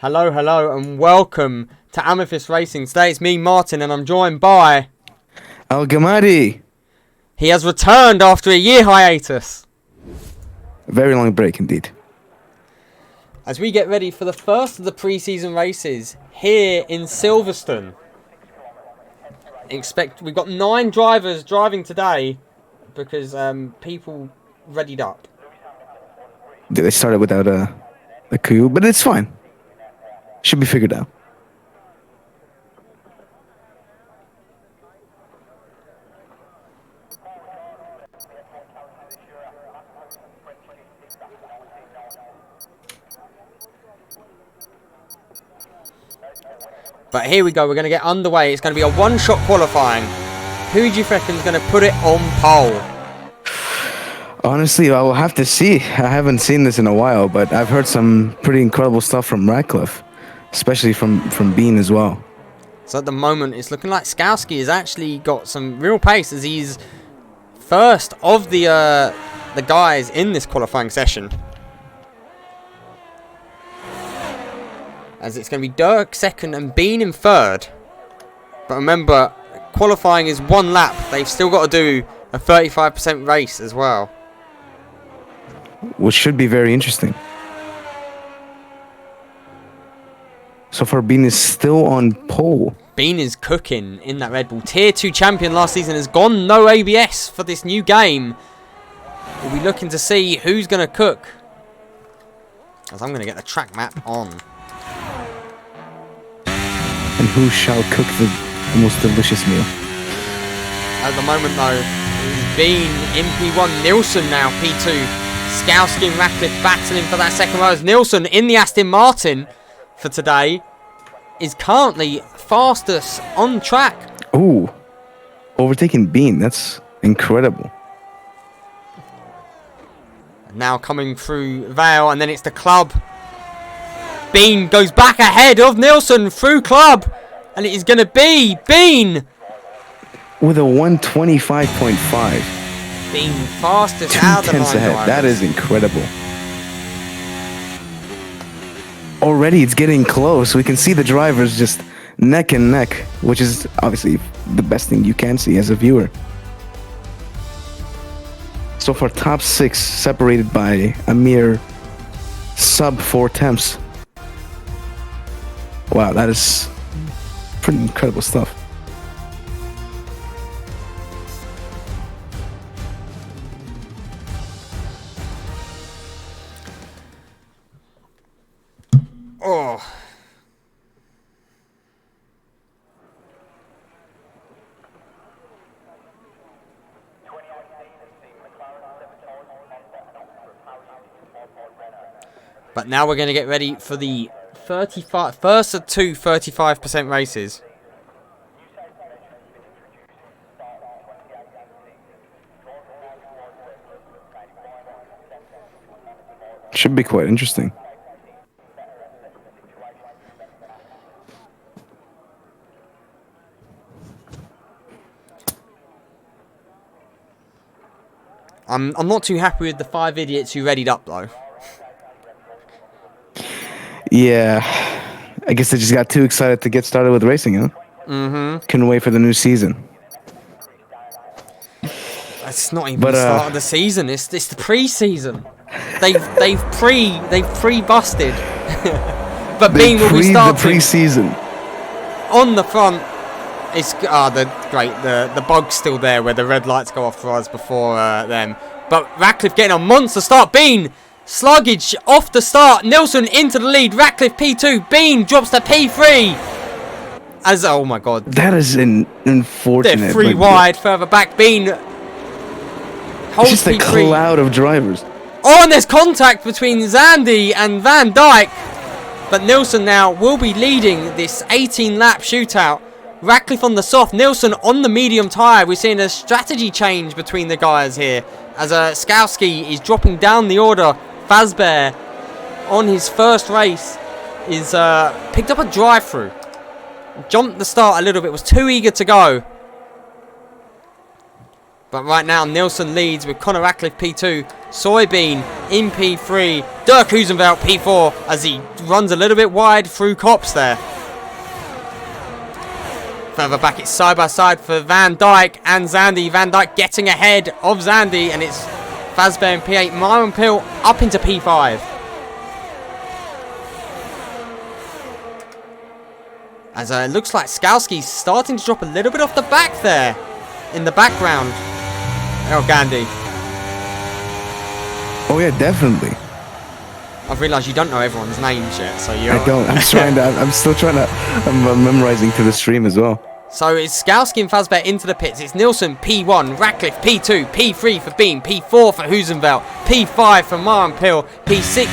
Hello, hello, and welcome to Amethyst Racing. Today it's me, Martin, and I'm joined by... Al Gamadi. He has returned after a year hiatus. A very long break indeed. As we get ready for the first of the pre-season races here in Silverstone. We've got 9 drivers driving today because people readied up. They started without a coup, but it's fine. Should be figured out. But here we go, we're going to get underway. It's going to be a one-shot qualifying. Who do you reckon is going to put it on pole? Honestly, I will have to see. I haven't seen this in a while, but I've heard some pretty incredible stuff from Ratcliffe, especially from Bean as well. So at the moment, it's looking like Skowski has actually got some real pace as he's first of the guys in this qualifying session. As it's going to be Dirk second and Bean in third. But remember, qualifying is 1 lap. They've still got to do a 35% race as well. Which should be very interesting. So far, Bean is still on pole. Bean is cooking in that Red Bull. Tier 2 champion last season has gone no ABS for this new game. We'll be looking to see who's going to cook. As I'm going to get the track map on. And who shall cook the most delicious meal? At the moment, though, it's Bean in P1. Nilsson now P2. Skowski and Ratcliffe battling for that second row. As Nilsson in the Aston Martin for today is currently fastest on track. Ooh, overtaking Bean. That's incredible. Now coming through Vale, and then it's the club. Bean goes back ahead of Nilsson through club, and it is going to be Bean with a 125.5. Bean fastest out of the 9 ahead. That is incredible. Already it's getting close. We can see the drivers just neck and neck, which is obviously the best thing you can see as a viewer. So far, top 6 separated by a mere sub 4 tenths. Wow, that is pretty incredible stuff. Oh. But now we're going to get ready for the first of 2 35% races. Should be quite interesting. I'm not too happy with the 5 idiots who readied up though. Yeah, I guess they just got too excited to get started with racing, huh? Mm-hmm. Couldn't wait for the new season. It's not even the start of the season. It's the pre-season. They've pre-busted. But Bean will be starting the pre-season on the front. It's the bug's still there where the red lights go off for us before them. But Ratcliffe getting a monster start. Bean sluggish off the start. Nilsson into the lead. Ratcliffe P2. Bean drops to P3. Oh my god. That is unfortunate. They're 3 wide further back. Bean holds it's just P3. a cloud of drivers. Oh, and there's contact between Zandy and Van Dijk. But Nilsson now will be leading this 18-lap shootout. Ratcliffe on the soft, Nilsson on the medium tyre. We're seeing a strategy change between the guys here. As Skowski is dropping down the order. Fazbear on his first race is picked up a drive-through. Jumped the start a little bit, was too eager to go. But right now, Nilsson leads with Conor Ratcliffe P2, Soybean in P3, Dirk Huizenveld P4 as he runs a little bit wide through Copse there. Further back, it's side by side for Van Dijk and Zandy. Van Dijk getting ahead of Zandy, and it's Fazbear in P8, Myron Pill up into P5. As it looks like Skalski's starting to drop a little bit off the back there in the background. Oh, Gandhi. Oh yeah, definitely. I've realised you don't know everyone's names yet, so you. I don't. I'm still trying to. I'm memorizing to the stream as well. So it's Skalski and Fazbear into the pits. It's Nilsson P1, Ratcliffe P2, P3 for Beam, P4 for Huizenveld, P5 for Myron Pill, P6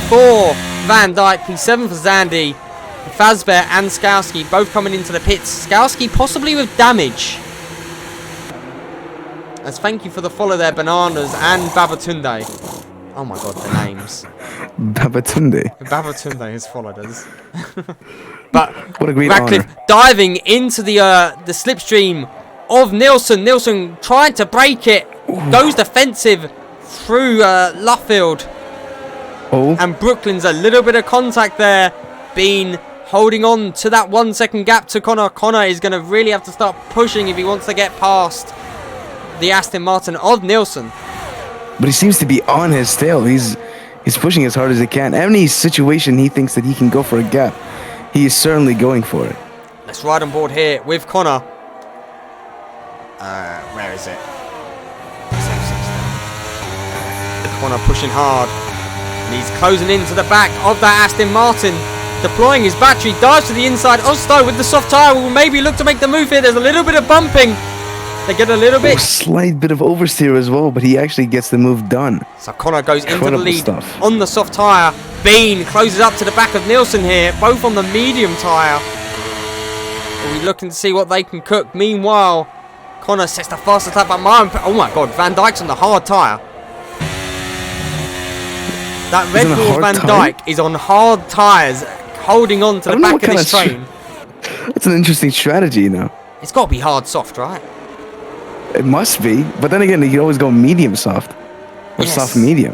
for Van Dijk, P7 for Zandy. Fazbear and Skalski both coming into the pits. Skalski possibly with damage. As thank you for the follow there, Bananas and Babatunde. Oh my god, the names. Babatunde. Babatunde has followed us. But what a great Ratcliffe honor. diving into the slipstream of Nilsson. Nilsson trying to break it. Ooh. Goes defensive through Luffield. Oh. And Brooklyn's a little bit of contact there. Bean holding on to that 1 second gap to Conor. Conor is going to really have to start pushing if he wants to get past the Aston Martin of Nilsson. But he seems to be on his tail. He's pushing as hard as he can. Any situation he thinks that he can go for a gap, he is certainly going for it. Let's ride on board here with Conor. Where is it? Conor pushing hard. And he's closing into the back of that Aston Martin. Deploying his battery. Dives to the inside. Osto with the soft tyre will maybe look to make the move here. There's a little bit of bumping. They get a little bit. Slight bit of oversteer as well, but he actually gets the move done. So Conor goes into Incredible the lead stuff. on the soft tyre. Bean closes up to the back of Nilsson here, both on the medium tyre. Are we looking to see what they can cook? Meanwhile, Conor sets the fastest lap by Myron. Oh my god, Van Dijk's on the hard tyre. That Red Bull Van Dijk is on hard tyres, holding on to the back of this train. That's an interesting strategy, you know. It's got to be hard soft, right? It must be, but then again, you can always go medium soft or soft medium.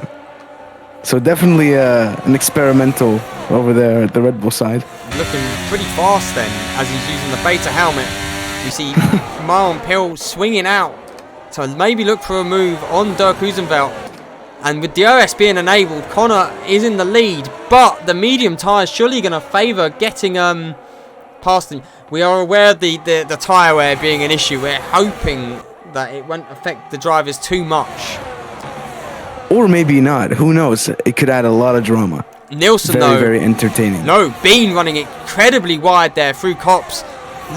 So definitely an experimental over there at the Red Bull side. Looking pretty fast then, as he's using the beta helmet. You see Myron Pill swinging out to maybe look for a move on Dirk Huizenveld. And with DRS being enabled, Conor is in the lead, but the medium tyre is surely going to favour getting past him. We are aware of the tyre wear being an issue. We're hoping that it won't affect the drivers too much. Or maybe not. Who knows? It could add a lot of drama. Nilsson, though. Very entertaining. No, Bean running incredibly wide there through Copse.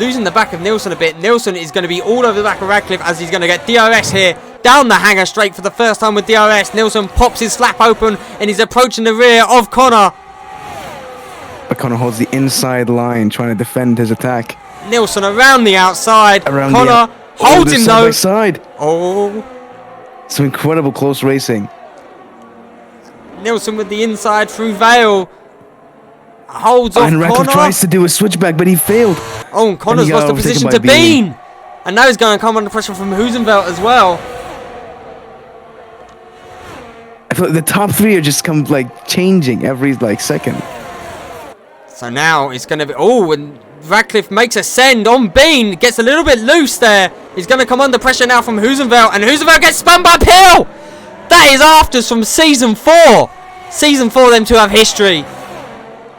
Losing the back of Nilsson a bit. Nilsson is going to be all over the back of Ratcliffe as he's going to get DRS here. Down the hanger straight for the first time with DRS. Nilsson pops his slap open and he's approaching the rear of Conor. But Conor holds the inside line trying to defend his attack. Nilsson around the outside. Conor holds him though. Side. Oh. Some incredible close racing. Nilsson with the inside through Vale. Holds off and Ratcliffe Conor. Tries to do a switchback, but he failed. Oh, and Conor's lost the position to Bean. And now he's going to come under pressure from Huizenveld as well. I feel like the top three are just changing every second. So now it's going to be... Oh, and Ratcliffe makes a send on Bean. Gets a little bit loose there. He's going to come under pressure now from Huizenveld. And Huizenveld gets spun by Pill. That is afters from Season 4. Season 4, them two have history.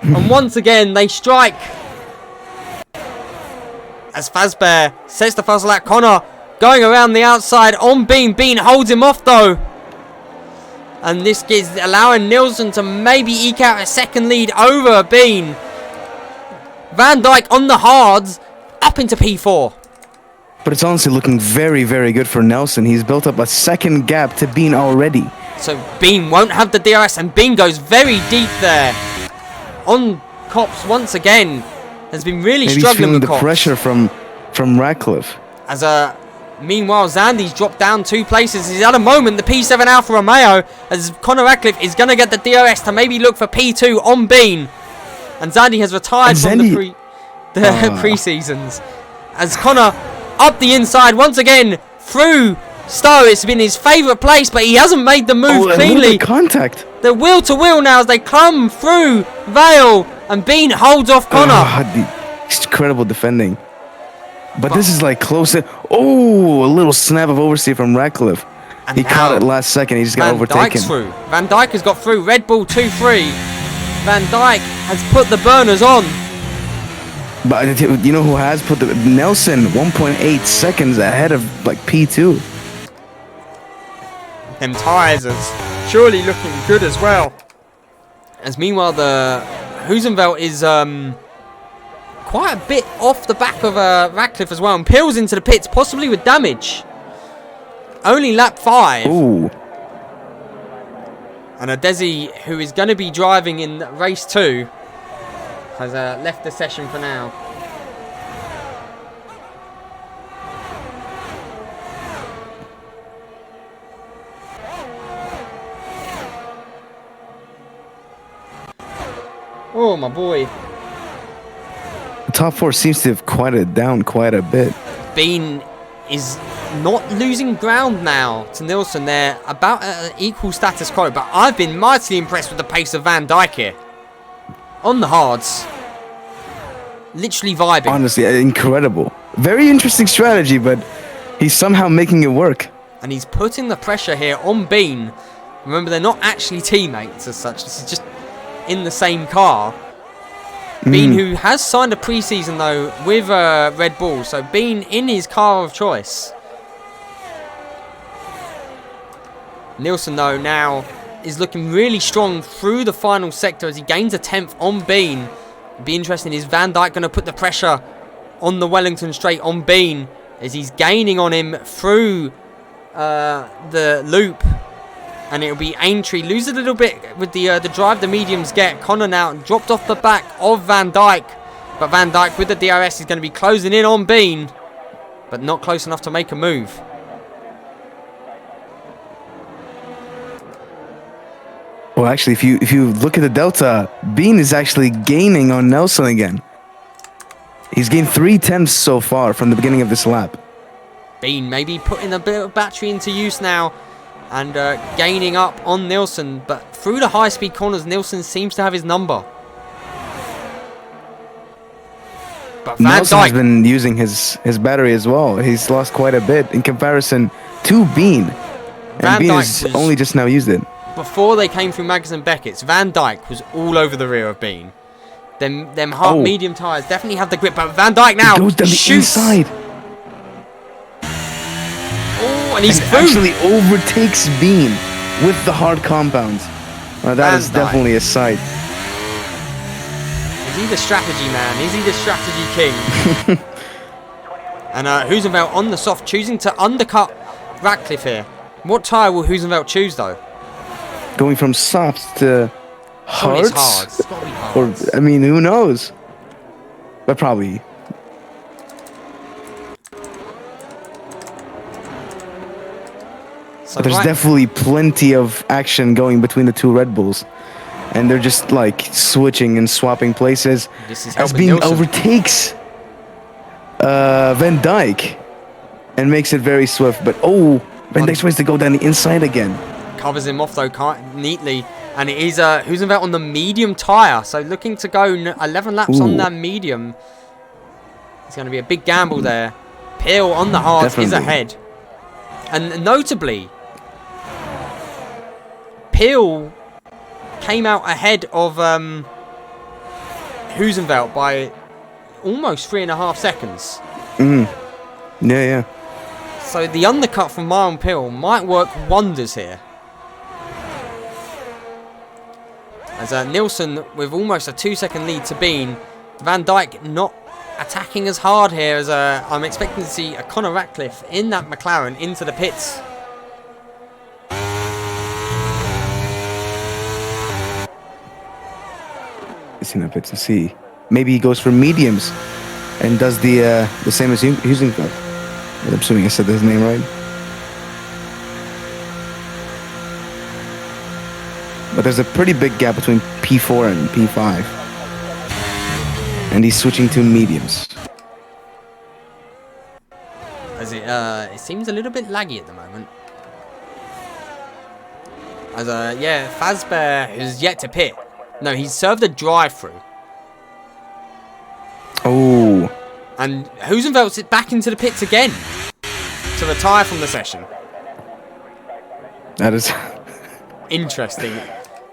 And once again, they strike. As Fazbear sets the fast lap. Conor going around the outside on Bean. Bean holds him off though. And this is allowing Nilsson to maybe eke out a second lead over Bean. Van Dijk on the hards, up into P4. But it's honestly looking very, very good for Nelson. He's built up a second gap to Bean already. So Bean won't have the DRS, and Bean goes very deep there. On Copse once again. Has been really maybe struggling with the Copse. Pressure from Ratcliffe. As meanwhile, Zandy's dropped down 2 places. He's at a moment, the P7 Alfa Romeo, as Conor Ratcliffe is going to get the DRS to maybe look for P2 on Bean. And Zandy has retired from the pre-seasons. As Conor up the inside once again through Stowe, it's been his favourite place, but he hasn't made the move cleanly. Contact. They're wheel to wheel now as they come through Vale, and Bean holds off Connor. Incredible defending. But this is like closer. Oh, a little snap of oversteer from Ratcliffe. And he caught it last second. He just got overtaken. Through. Van Dijk has got through. Red Bull 2-3. Van Dijk has put the burners on. But you know who has put the Nelson 1.8 seconds ahead of like P2. Them tyres are surely looking good as well. As meanwhile the Hoosenveld is quite a bit off the back of Ratcliffe as well, and peels into the pits, possibly with damage. Only lap 5. Ooh. And Adesi, who is going to be driving in race 2, has left the session for now. Oh, my boy. The top 4 seems to have quieted down quite a bit. Bean is not losing ground now to Nilsson. They're about an equal status quo, but I've been mightily impressed with the pace of Van Dijk here. On the hards. Literally vibing. Honestly, incredible. Very interesting strategy, but he's somehow making it work. And he's putting the pressure here on Bean. Remember, they're not actually teammates as such. This is just in the same car. Bean, who has signed a pre-season though with Red Bull, so Bean in his car of choice. Nilsson though now is looking really strong through the final sector as he gains a 10th on Bean. It'd be interesting, is Van Dijk going to put the pressure on the Wellington straight on Bean as he's gaining on him through the loop? And it'll be Aintree lose a little bit with the drive the mediums get. Connor now dropped off the back of Van Dijk. But Van Dijk with the DRS is going to be closing in on Bean. But not close enough to make a move. Well, actually, if you look at the delta, Bean is actually gaining on Nelson again. He's gained 3/10 so far from the beginning of this lap. Bean maybe putting a bit of battery into use now. And gaining up on Nilsson, but through the high-speed corners, Nilsson seems to have his number. But Van Nelson Dijk has been using his battery as well. He's lost quite a bit in comparison to Bean. And Bean has only just now used it. Before they came through Magnussen and Beckett's, Van Dijk was all over the rear of Bean. Them hard medium tyres definitely have the grip, but Van Dijk now goes down the inside. And he's actually overtakes Bean with the hard compounds. That is definitely a sight. Is he the strategy man? Is he the strategy king? And Hoosenveld on the soft, choosing to undercut Ratcliffe here. What tyre will Hoosenveld choose though? Going from soft to hards? It's gotta be hards. Or, I mean, who knows? But probably. So there's definitely plenty of action going between the two Red Bulls. And they're just like switching and swapping places. This is as Bean overtakes Van Dijk and makes it very swift. But Van Dijk tries to go down the inside again. Covers him off though neatly. And it is Hoosenveld on the medium tyre. So looking to go 11 laps on that medium. It's going to be a big gamble there. Peel on the hard is ahead. And notably, Peel came out ahead of Hoosenveld by almost 3.5 seconds. Yeah. So the undercut from Myron Peel might work wonders here. As Nilsson with almost a 2-second lead to Bean. Van Dijk not attacking as hard here as I'm expecting to see a Connor Ratcliffe in that McLaren into the pits. It's in the pits to see. Maybe he goes for mediums and does the same as Hoosenveld. I'm assuming I said his name right. But there's a pretty big gap between P4 and P5. And he's switching to mediums. As it seems a little bit laggy at the moment. As yeah, Fazbear is yet to pit. No, he's served a drive-through. Oh. And Husenfeld's back into the pits again to retire from the session. That is interesting.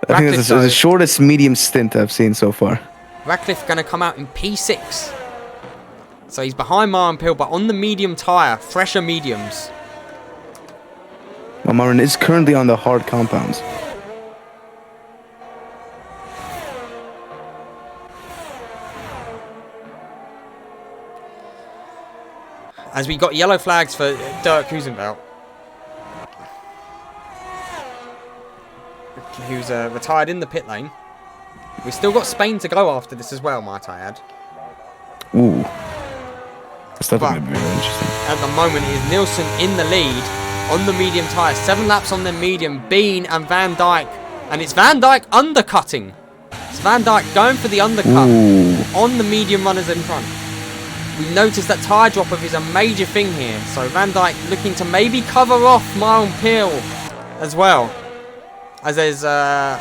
I think it's the shortest medium stint I've seen so far. Ratcliffe going to come out in P6. So he's behind Maran Pill, but on the medium tyre, fresher mediums. Well, Maran is currently on the hard compounds. As we got yellow flags for Dirk Husenfeld, who's retired in the pit lane. We've still got Spain to go after this as well, might I add. Ooh. That's definitely very interesting. At the moment, it is Nielsen in the lead on the medium tyre. 7 laps on the medium, Bean and Van Dijk. And it's Van Dijk undercutting. It's Van Dijk going for the undercut on the medium runners in front. We noticed that tyre drop-off is a major thing here. So Van Dijk looking to maybe cover off Maran Pill as well. As there's... I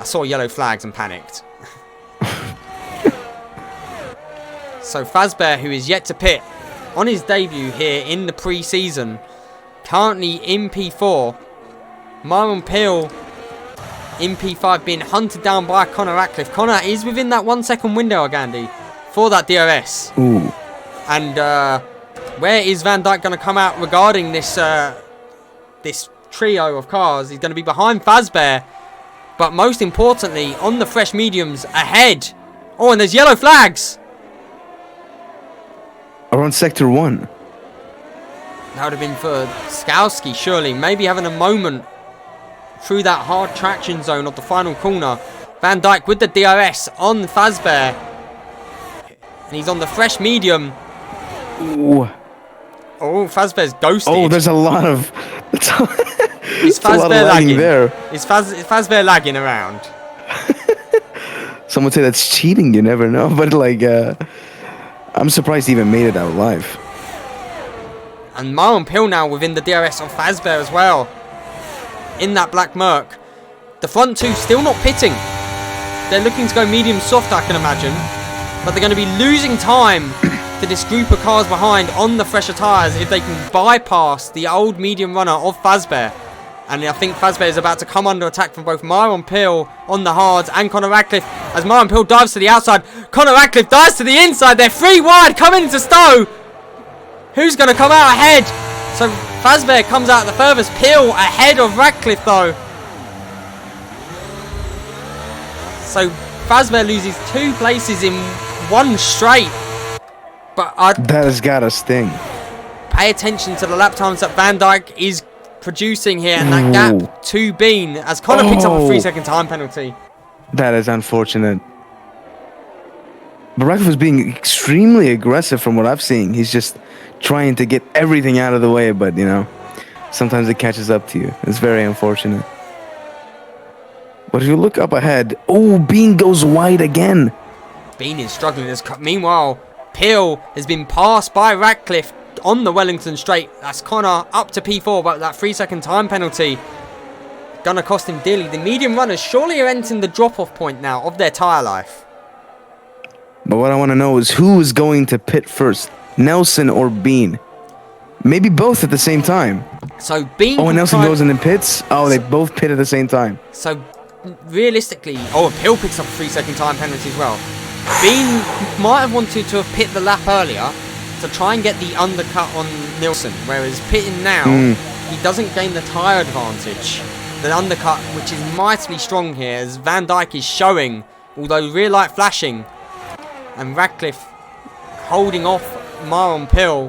saw yellow flags and panicked. So Fazbear, who is yet to pit on his debut here in the pre-season, currently in P4. Maran Pill in P5 being hunted down by Connor Ratcliffe. Connor is within that 1 second window, Gandhi, for that DRS. Ooh. And where is Van Dijk going to come out regarding this this trio of cars? He's going to be behind Fazbear, but most importantly, on the fresh mediums ahead. Oh, and there's yellow flags. Around Sector 1. That would have been for Skowski, surely. Maybe having a moment through that hard traction zone of the final corner. Van Dijk with the DRS on Fazbear. And he's on the fresh medium. Ooh. Oh, Fazbear's ghosted. Oh, there's a lot of... Is Fazbear lagging there? Is Fazbear lagging around? Some would say that's cheating, you never know. But like, I'm surprised he even made it out alive. And Maran Pill now within the DRS of Fazbear as well. In that black Merc. The front two still not pitting. They're looking to go medium soft, I can imagine. But they're going to be losing time to this group of cars behind on the fresher tyres if they can bypass the old medium runner of Fazbear. And I think Fazbear is about to come under attack from both Maran Pill on the hards and Connor Ratcliffe. As Maran Pill dives to the outside, Connor Ratcliffe dives to the inside. They're 3 wide coming into Stowe. Who's going to come out ahead? So Fazbear comes out the furthest. Pill ahead of Ratcliffe though. So Fazbear loses 2 places in 1 straight. But that has got to sting. Pay attention to the lap times that Van Dijk is producing here, and that gap to Bean as Connor picks up a 3-second time penalty. That is unfortunate. But Ratcliffe was being extremely aggressive from what I've seen. He's just trying to get everything out of the way, but you know, sometimes it catches up to you. It's very unfortunate. But if you look up ahead, oh, Bean goes wide again. Bean is struggling. Meanwhile, Pill has been passed by Ratcliffe on the Wellington straight. That's Connor up to P4, but that 3-second time penalty gonna cost him dearly. The medium runners surely are entering the drop-off point now of their tyre life. But what I want to know is who is going to pit first, Nelson or Bean? Maybe both at the same time. So Bean. Oh, and Nelson goes in the pits. Oh, they both pit at the same time. So realistically, oh, Pill picks up a 3-second time penalty as well. Bean might have wanted to have pit the lap earlier to try and get the undercut on Nielsen, whereas pitting now, he doesn't gain the tyre advantage. The undercut, which is mightily strong here, as Van Dijk is showing, although rear light flashing, and Ratcliffe holding off Maran Pill,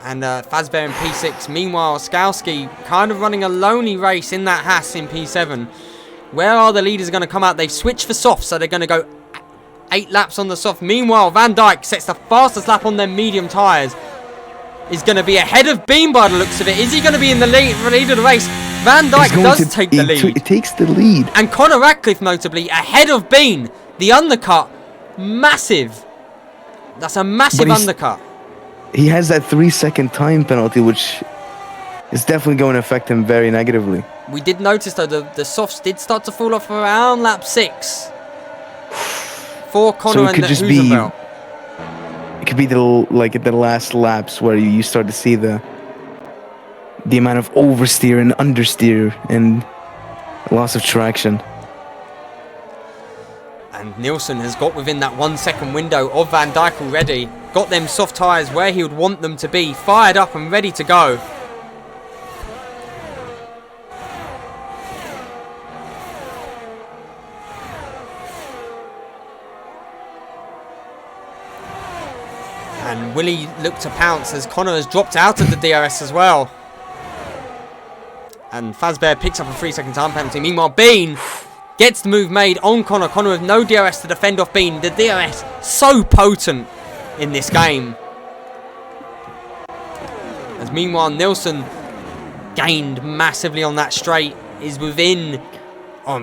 and Fazbear in P6. Meanwhile, Skowski kind of running a lonely race in that Haas in P7. Where are the leaders going to come out? They've switched for soft, so they're going to go 8 laps on the soft. Meanwhile, Van Dijk sets the fastest lap on their medium tyres. Is going to be ahead of Bean by the looks of it. Is he going to be in the lead of the race? Van Dijk does take the lead. He takes the lead. And Connor Ratcliffe, notably, ahead of Bean. The undercut, massive. That's a massive undercut. he has that 3-second time penalty, which is definitely going to affect him very negatively. We did notice though the softs did start to fall off around lap 6 for Connor So it and could the just be, Husenbelt. it could be the last laps where you start to see the amount of oversteer and understeer and loss of traction. And Nielsen has got within that 1 second window of Van Dijk already. Got them soft tyres where he would want them to be, fired up and ready to go. And will he look to pounce as Connor has dropped out of the DRS as well? And Fazbear picks up a 3-second time penalty. Meanwhile, Bean gets the move made on Connor. Connor with no DRS to defend off Bean. The DRS so potent in this game. As meanwhile, Nielsen gained massively on that straight. Is within...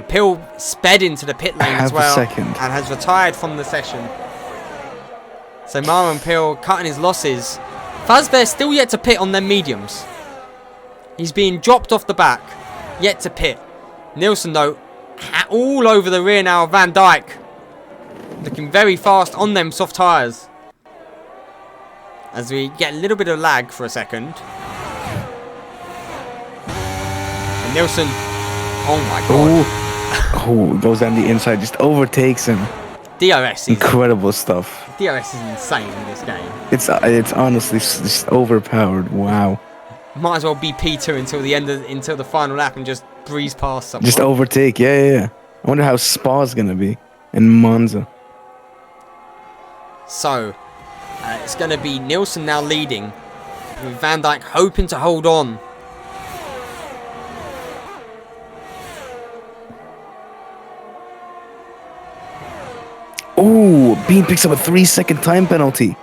Pill sped into the pit lane as well. And has retired from the session. So Mara and Pill cutting his losses. Fazbear still yet to pit on their mediums. He's being dropped off the back. Yet to pit. Nielsen though, all over the rear now of Van Dijk. Looking very fast on them soft tyres. As we get a little bit of lag for a second. And Nielsen, oh my god. Oh, goes down the inside, just overtakes him. DRS is incredible stuff. DRS is insane in this game. It's honestly just overpowered. Wow. Might as well be P2 until the final lap and just breeze past someone. Just overtake, yeah. I wonder how Spa's gonna be in Monza. So, it's gonna be Nielsen now leading, with Van Dijk hoping to hold on. Oh, Bean picks up a 3-second time penalty.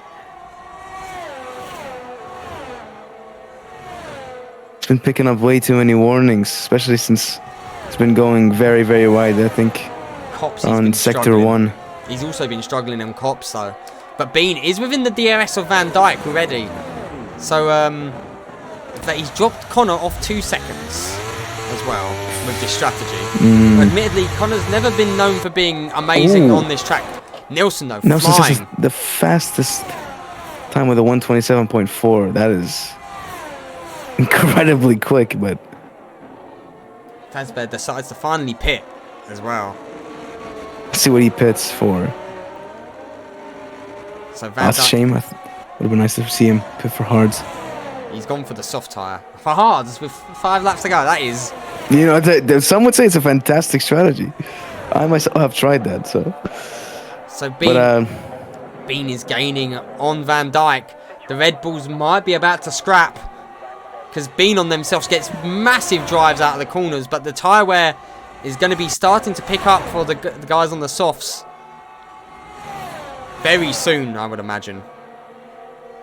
It's been picking up way too many warnings, especially since it's been going very, very wide, I think, Cops, on Sector 1. He's also been struggling on Cops, though. But Bean is within the DRS of Van Dijk already. So, he's dropped Connor off 2 seconds as well with this strategy. Admittedly, Connor's never been known for being amazing on this track. Nielsen, though, flying. The fastest time with a 127.4. That is incredibly quick, but... Fazbear decides to finally pit as well. Let's see what he pits for. So That's a shame. Would have been nice to see him pit for hards. He's gone for the soft tyre. For hards, with 5 laps to go, that is... You know, some would say it's a fantastic strategy. I myself have tried that, so... So Bean is gaining on Van Dijk. The Red Bulls might be about to scrap, because Bean on themselves gets massive drives out of the corners, but the tyre wear is going to be starting to pick up for the guys on the softs very soon, I would imagine.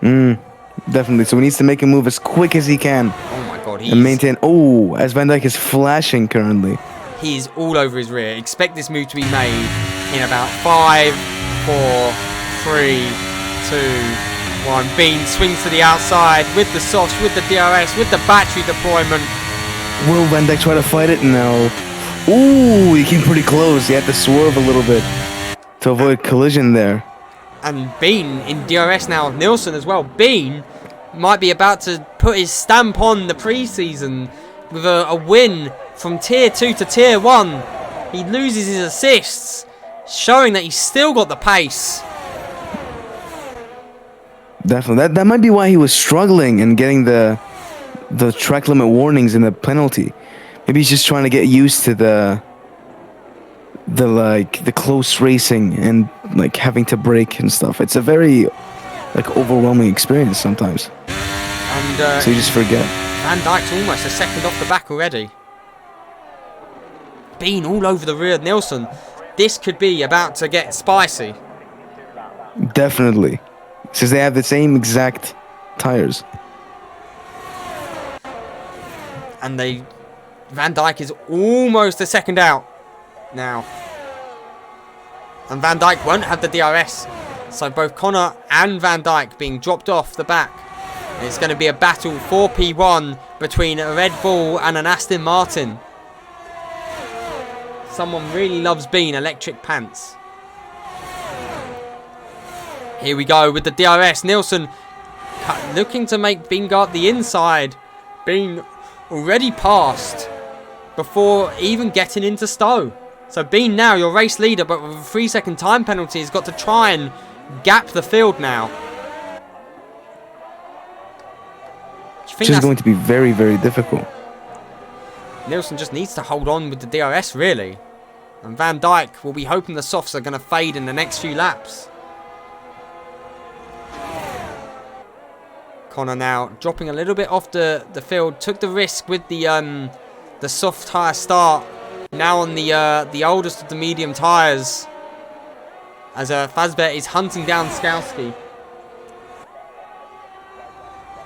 Definitely. So he needs to make a move as quick as he can. Oh my god, and maintain... Oh, as Van Dijk is flashing currently. He is all over his rear. Expect this move to be made in about 5, 4, 3, 2, 1. Bean swings to the outside with the softs, with the DRS, with the battery deployment. Will Van Dijk try to fight it? No. Ooh, he came pretty close. He had to swerve a little bit to avoid collision there. And Bean in DRS now of Nielsen as well. Bean might be about to put his stamp on the preseason with a win from Tier 2 to Tier 1. He loses his assists, showing that he's still got the pace. Definitely. That might be why he was struggling and getting the track limit warnings and the penalty. Maybe he's just trying to get used to the close racing and like having to brake and stuff. It's a very overwhelming experience sometimes. And so you just forget. Van Dijk's almost a second off the back already. Bean all over the rear of Nielsen. This could be about to get spicy. Definitely. Since they have the same exact tires. And Van Dijk is almost a second out now. And Van Dijk won't have the DRS. So both Connor and Van Dijk being dropped off the back. It's going to be a battle for P1 between a Red Bull and an Aston Martin. Someone really loves Bean, electric pants. Here we go with the DRS. Nilsson looking to make Bean go up the inside. Bean already passed before even getting into Stowe. So Bean now your race leader, but with a 3-second time penalty, has got to try and gap the field now. Which is going to be very, very difficult. Nilsson just needs to hold on with the DRS, really. And Van Dijk will be hoping the softs are going to fade in the next few laps. Connor now dropping a little bit off the field. Took the risk with the soft tyre start. Now on the oldest of the medium tyres. As Fazbear is hunting down Skowski.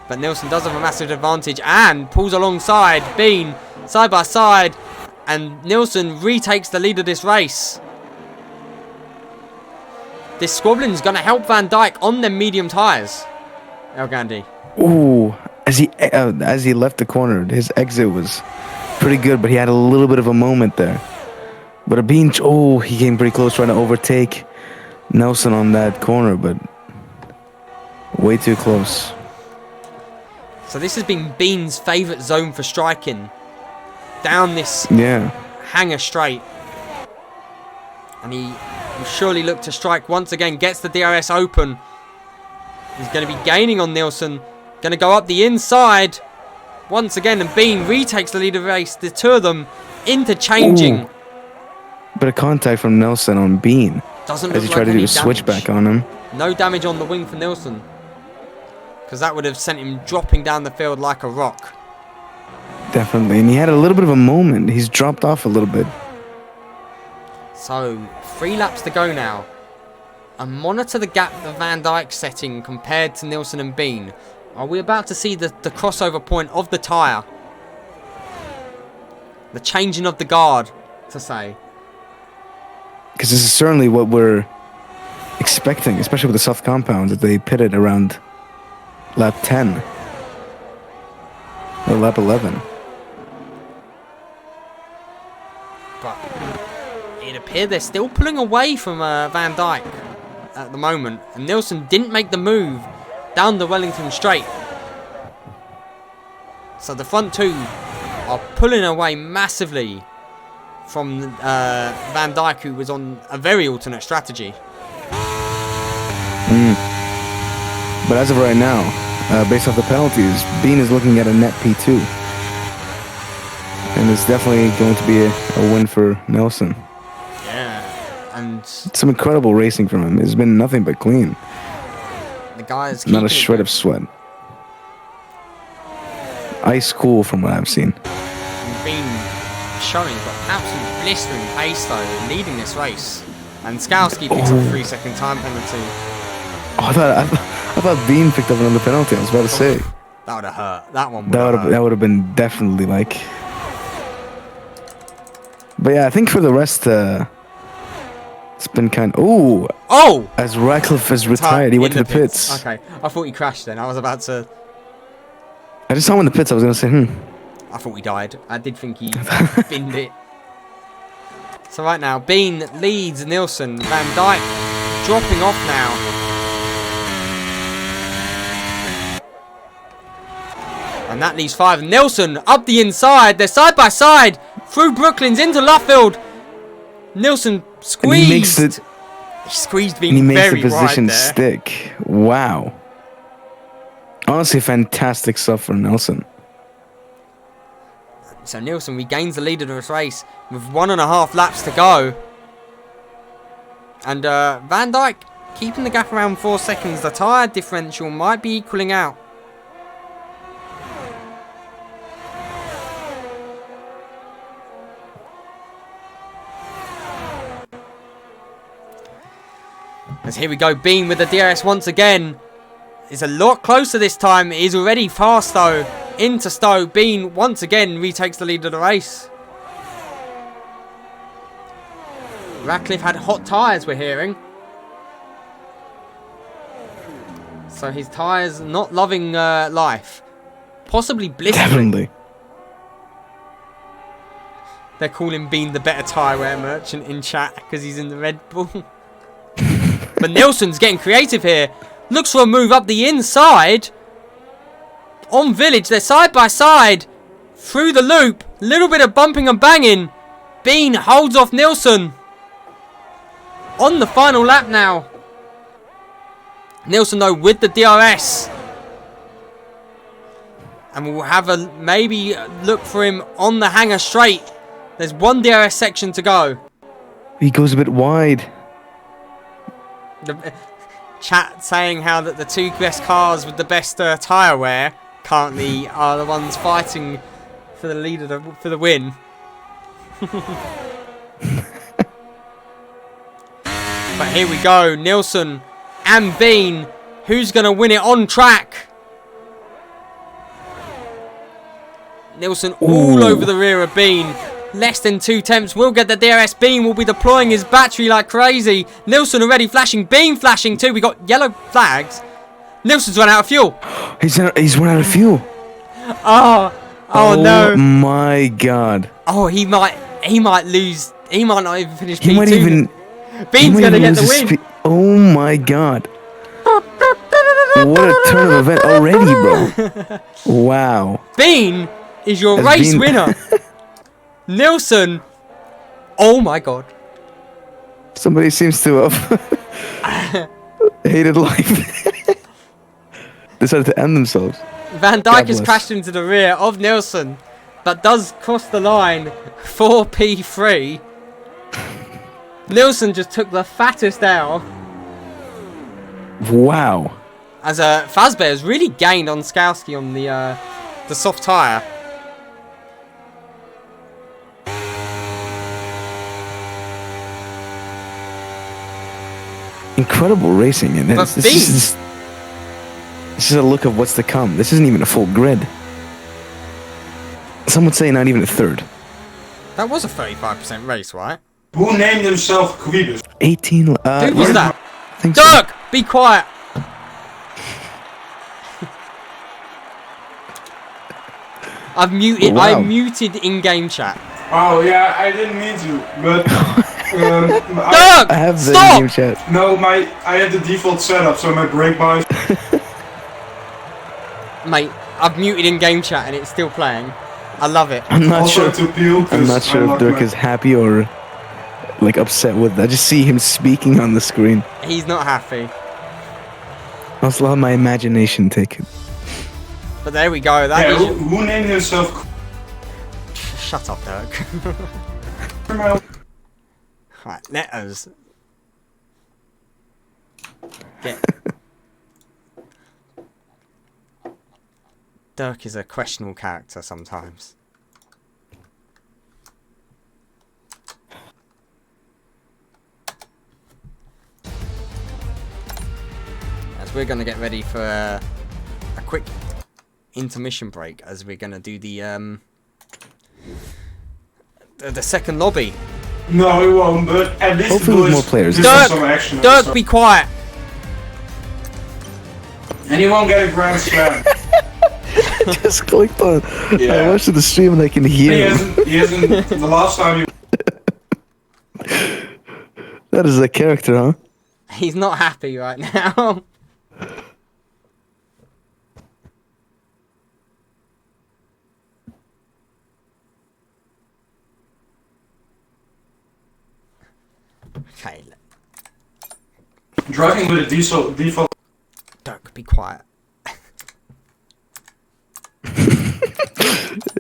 But Nilsson does have a massive advantage and pulls alongside Bean side by side. And Nilsson retakes the lead of this race. This squabbling is going to help Van Dijk on them medium tyres. El Gandhi. Ooh, as he left the corner, his exit was pretty good, but he had a little bit of a moment there. But Bean, he came pretty close trying to overtake Nelson on that corner, but way too close. So this has been Bean's favourite zone for striking. Down this hanger straight. And he will surely look to strike once again. Gets the DRS open. He's going to be gaining on Nilsson. Going to go up the inside. Once again, and Bean retakes the lead of the race. The two of them interchanging. Ooh. Bit of contact from Nelson on Bean. Doesn't as he tried to do a switchback on him. No damage on the wing for Nilsson. Because that would have sent him dropping down the field like a rock. Definitely. And he had a little bit of a moment. He's dropped off a little bit. So, 3 laps to go now. And monitor the gap that Van Dijk setting compared to Nilsson and Bean. Are we about to see the crossover point of the tyre? The changing of the guard, to say. Because this is certainly what we're expecting, especially with the soft compound that they pitted around lap 10. Or lap 11. But it appeared they're still pulling away from Van Dijk at the moment. And Nilsson didn't make the move down the Wellington straight. So the front two are pulling away massively from Van Dijk, who was on a very alternate strategy. But as of right now, based off the penalties, Bean is looking at a net P2. And it's definitely going to be a win for Nelson. Yeah, and some incredible racing from him. It's been nothing but clean. The guy's not a shred of sweat. Ice cool from what I've seen. Bean showing got absolute blistering pace though, leading this race. And Skowski picks up a 3-second time penalty. I thought Bean picked up another penalty. I was about to say. That would have hurt. That one would have hurt. That would have been definitely like. But yeah, I think for the rest, it's been kind of... Oh! As Ratcliffe has retired, he went to the pits. Okay, I thought he crashed then. I was about to... I just saw him in the pits. I was going to say, I thought he died. I did think he binned it. So right now, Bean leads Nilsson. Van Dijk dropping off now. And that leaves 5. Nilsson up the inside. They're side by side. Through Brooklands into Luffield. Nilsson squeezed. He squeezed Bean very right there. He makes the position stick. Wow. Honestly, fantastic stuff for Nilsson. So Nilsson regains the lead of this race with 1.5 laps to go. And Van Dijk keeping the gap around 4 seconds. The tyre differential might be equaling out. As here we go, Bean with the DRS once again. It's a lot closer this time. He's already fast though. Into Stowe. Bean once again retakes the lead of the race. Ratcliffe had hot tyres, we're hearing. So his tyres not loving life. Possibly blistering. Definitely. They're calling Bean the better tyre wear merchant in chat because he's in the Red Bull. But Nelson's getting creative here. Looks for a move up the inside. On Village, they're side by side. Through the loop. Little bit of bumping and banging. Bean holds off Nelson. On the final lap now. Nelson though with the DRS. And we'll have a maybe look for him on the hangar straight. There's one DRS section to go. He goes a bit wide. The chat saying how that the two best cars with the best tyre wear currently are the ones fighting for the lead of for the win. But here we go, Nilsson and Bean. Who's going to win it on track? Nilsson all over the rear of Bean. Less than 2 attempts will get the DRS. Bean will be deploying his battery like crazy. Nilsson already flashing. Bean flashing too. We got yellow flags. Nilsson's run out of fuel. He's run out of fuel. Oh no. Oh my god. Oh, he might lose. He might not even finish P2. He might even. Bean's going to get the win. Oh my god. What a turn of event already, bro. Wow. Bean is your That's race Bean. winner. Nilsson. Oh my god. Somebody seems to have hated life. Decided to end themselves. Van Dijk has crashed into the rear of Nilsson, but does cross the line for P3. Nilsson just took the fattest out. Wow. As Fazbear has really gained on Skowski on the soft tyre. Incredible racing, and But this is a look of what's to come. This isn't even a full grid. Some would say not even a third. That was a 35% race, right? Who named himself Quibus? 18. Who was that? I think so. Dirk, be quiet. I've muted. Wow. I muted in-game chat. Oh yeah, I didn't mean to, but Dirk, I have the stop! game chat. no, I had the default setup, so my brake bias. Mate, I've muted in-game chat and it's still playing. I love it. I'm not Also sure. to peel. I'm not sure if Dirk is happy or like upset with it. I just see him speaking on the screen. He's not happy. I'll just let my imagination take it. But there we go. That Yeah, is. who named himself? Shut up, Dirk. Right, let us get. Dirk is a questionable character sometimes. As we're gonna get ready for a quick intermission break, as we're gonna do the second lobby. No, it won't. But at least Hopefully with boys, more players. this is some action. and Dirk, stuff. be quiet. And you won't get a grand slam. Just clicked on. Yeah. I watched the stream and I can he hear him. hasn't. He hasn't. The last time he. That is a character, huh? He's not happy right now. Okay, Driving with a default. Dirk, be quiet.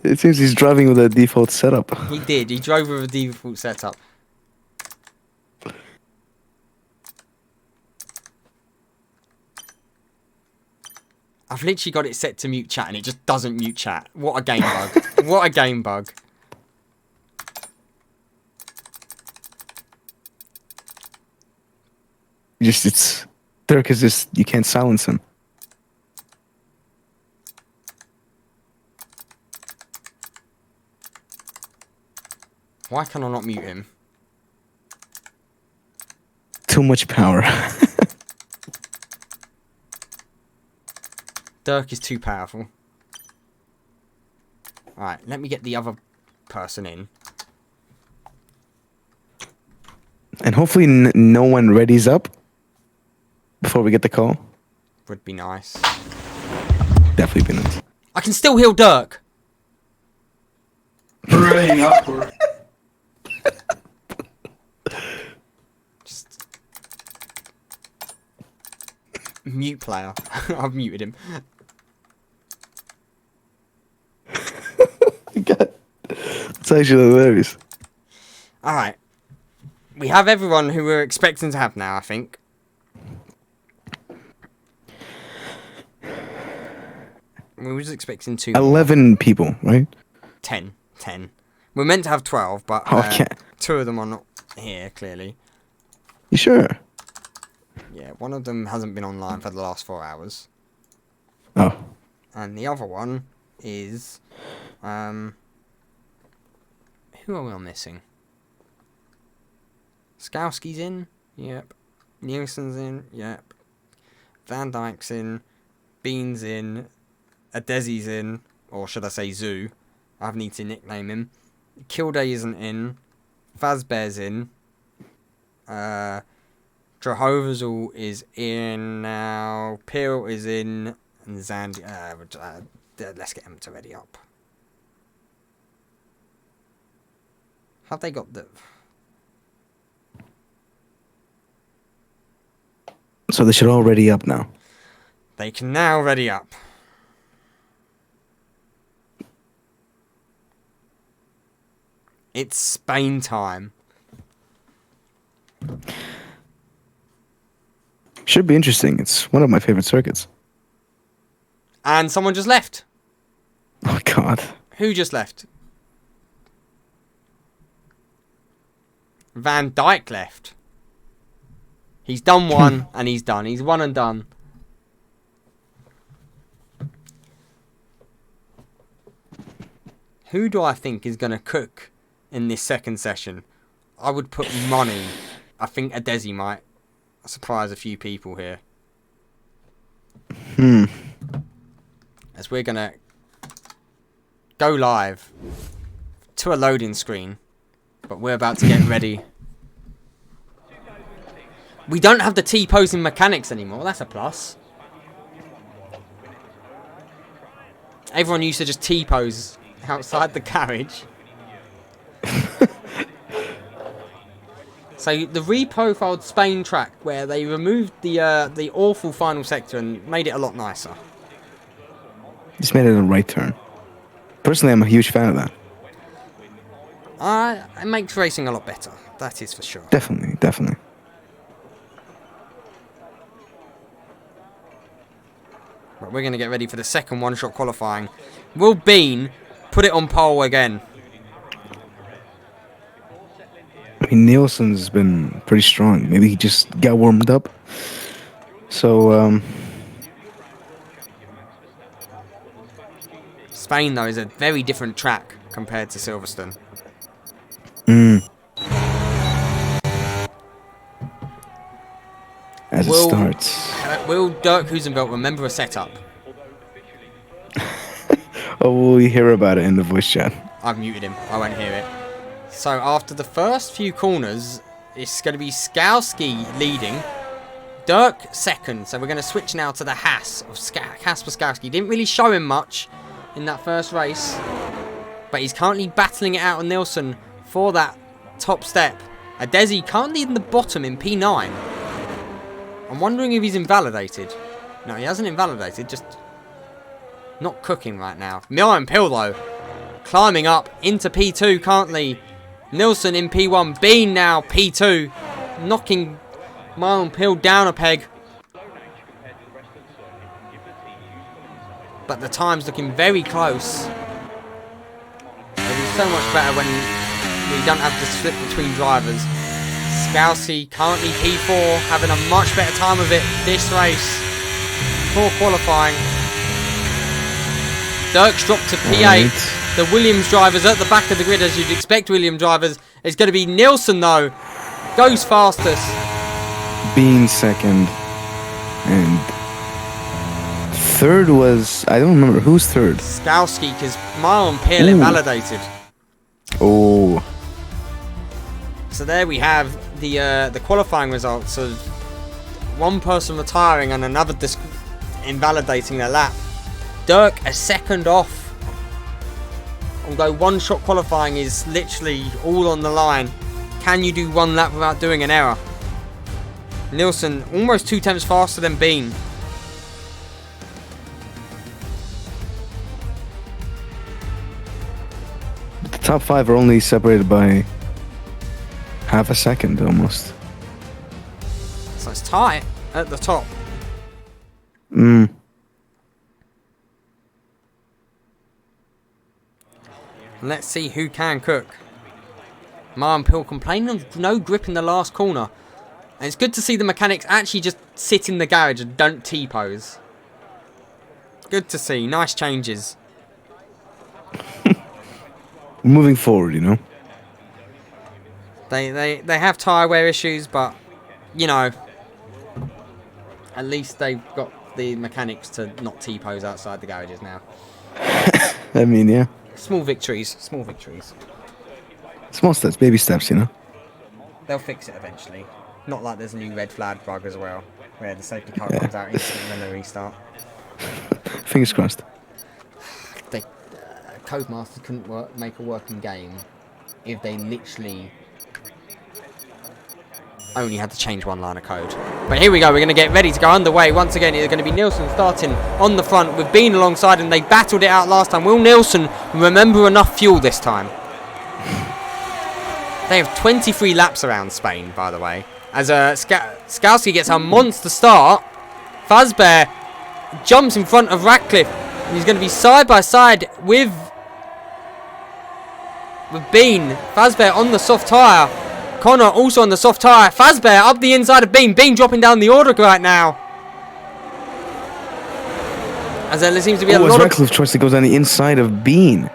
It seems he's driving with a default setup. He did. He drove with a default setup. I've literally got it set to mute chat and it just doesn't mute chat. What a game bug. What a game bug. It's Dirk is just, you can't silence him. Why can I not mute him? Too much power. Dirk is too powerful. Alright, let me get the other person in. And hopefully no one readies up before we get the call. Would be nice. Definitely be nice. I can still heal Dirk. Hurrying upward. Just... Mute player. I've muted him. God. It's actually hilarious. Alright. We have everyone who we're expecting to have now, I think. We were just expecting 2 more. 11 people, right? 10. We're meant to have 12, but Okay. 2 of them are not here, clearly. You sure? Yeah, one of them hasn't been online for the last 4 hours. Oh. And the other one is... who are we on missing? Skowski's in? Yep. Nielsen's in? Yep. Van Dijk's in. Bean's in. Adesi's in. Or should I say Zoo? I need to nickname him. Kilday isn't in. Fazbear's in. Jehovah's is in now. Peel is in. And Zandy... let's get him to ready up. Have they got the... So they should all ready up now. They can now ready up. It's Spain time. Should be interesting. It's one of my favorite circuits. And someone just left. Oh, God. Who just left? Van Dijk left. He's done one, and he's done. He's one and done. Who do I think is going to cook in this second session? I would put money. I think Adesi might surprise a few people here. As we're going to go live to a loading screen. But we're about to get ready. We don't have the T-posing mechanics anymore. That's a plus. Everyone used to just T-pose outside the garage. So the reprofiled Spain track, where they removed the awful final sector and made it a lot nicer. Just made it a right turn. Personally, I'm a huge fan of that. It makes racing a lot better. That is for sure. Definitely, definitely. Right, we're going to get ready for the second one-shot qualifying. Will Bean put it on pole again? I mean, Nielsen's been pretty strong. Maybe he just got warmed up. So, Spain, though, is a very different track compared to Silverstone. As it starts. Will Dirk Huizenveld remember a setup? Oh, we'll hear about it in the voice chat. I've muted him. I won't hear it. So after the first few corners, it's going to be Skowski leading. Dirk second. So we're going to switch now to the Haas of Kasper Skowski. Didn't really show him much in that first race. But he's currently battling it out with Nielsen for that top step. Adesi currently in the bottom in P9. I'm wondering if he's invalidated. No, he hasn't invalidated, just not cooking right now. Milan Pill, though, climbing up into P2 currently. Nielsen in P1, Bean now P2, knocking Milan Pill down a peg. But the time's looking very close. It is so much better when we don't have to split between drivers. Skowski currently P4, having a much better time of it this race for qualifying. Dirk's dropped to P8. Right. The Williams drivers at the back of the grid, as you'd expect Williams drivers. It's going to be Nielsen, though. Goes fastest. Being second. And third was... I don't remember. Who's third? Skowski, because Marlon Pill Ooh. invalidated. Oh. So there we have the qualifying results of one person retiring and another invalidating their lap. Dirk a second off. Although one-shot qualifying is literally all on the line. Can you do one lap without doing an error? Nielsen almost 2 tenths faster than Bean. The top 5 are only separated by half a second almost. So it's tight at the top. Let's see who can cook. Marlon Pill complaining of no grip in the last corner. And it's good to see the mechanics actually just sit in the garage and don't T-pose. Good to see. Nice changes. Moving forward, you know. They have tyre wear issues, but, you know, at least they've got the mechanics to not T-pose outside the garages now. I mean, yeah. Small victories. Small victories. Small steps, baby steps, you know. They'll fix it eventually. Not like there's a new red flag bug as well, where the safety car comes out instantly when they restart. Fingers crossed. Codemasters couldn't make a working game if they literally only had to change one line of code. But here we go, we're going to get ready to go underway. Once again, it's going to be Nielsen starting on the front with Bean alongside, and they battled it out last time. Will Nielsen remember enough fuel this time? They have 23 laps around Spain, by the way. As Skowski gets a monster start, Fazbear jumps in front of Ratcliffe. And he's going to be side by side with Bean. Fazbear on the soft tyre. Connor also on the soft tyre. Fazbear up the inside of Bean. Bean dropping down the order right now. As there seems to be a lot of... Ratcliffe tries to go down the inside of Bean.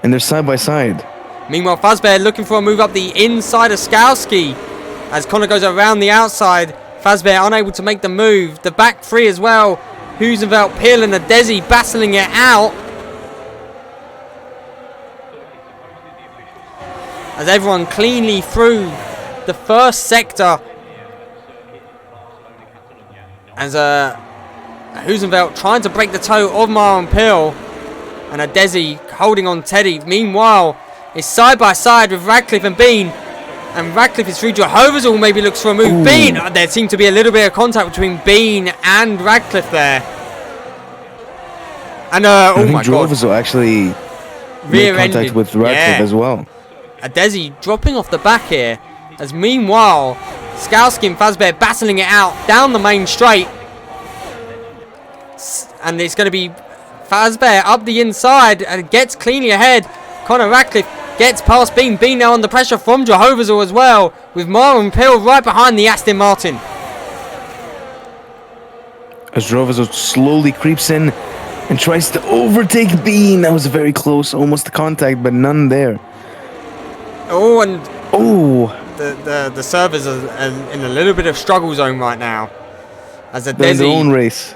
And they're side by side. Meanwhile, Fazbear looking for a move up the inside of Skowski. As Connor goes around the outside. Fazbear unable to make the move. The back three as well. Huizenveld, Pill and Adesi battling it out. As everyone cleanly through the first sector. As Huizenveld trying to break the toe of Marlon Pill. And Adesi holding on Teddy. Meanwhile, it's side by side with Radcliffe and Bean. And Radcliffe is through. Jehovah's all maybe looks for a move. Ooh. Bean! There seemed to be a little bit of contact between Bean and Radcliffe there. And, oh my god. Jehovah's all actually made contact with Radcliffe as well. Adesi dropping off the back here. As meanwhile, Skowski and Fazbear battling it out down the main straight. And it's going to be Fazbear up the inside and gets cleanly ahead. Connor Radcliffe gets past Bean. Bean now under pressure from Jehovah's all as well. With Marlon Pill right behind the Aston Martin. As Jehovah's all slowly creeps in and tries to overtake Bean. That was very close. Almost to contact, but none there. Oh, and the servers are in a little bit of struggle zone right now. As Adesi in their own race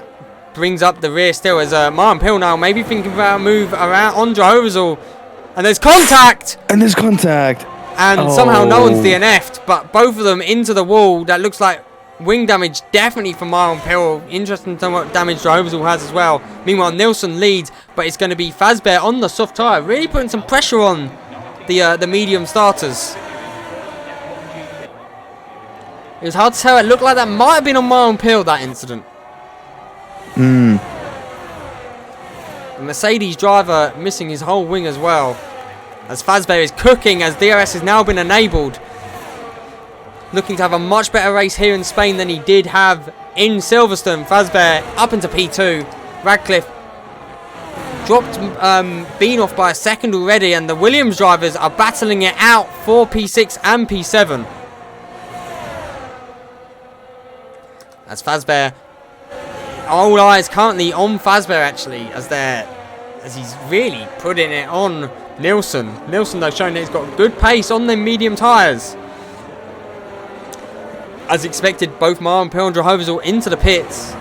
brings up the rear still. As Marlon Pill now maybe thinking about a move around on Jehovah's all. And there's contact! And there's contact! And somehow no one's DNF'd, but both of them into the wall. That looks like wing damage definitely for Marlon Pill. Interesting to know what damage Jehovah's all has as well. Meanwhile, Nielsen leads, but it's going to be Fazbear on the soft tyre. Really putting some pressure on the medium starters. It was hard to tell. It looked like that might have been on Marlon Pill, that incident. The Mercedes driver missing his whole wing as well. As Fazbear is cooking, as DRS has now been enabled. Looking to have a much better race here in Spain than he did have in Silverstone. Fazbear up into P2. Radcliffe dropped Bean off by a second already, and the Williams drivers are battling it out for P6 and P7. As Fazbear, all eyes currently on Fazbear actually, as he's really putting it on Nielsen. Nielsen though showing that he's got good pace on them medium tyres. As expected, both Marlon Pill and Jehovah's all into the pits.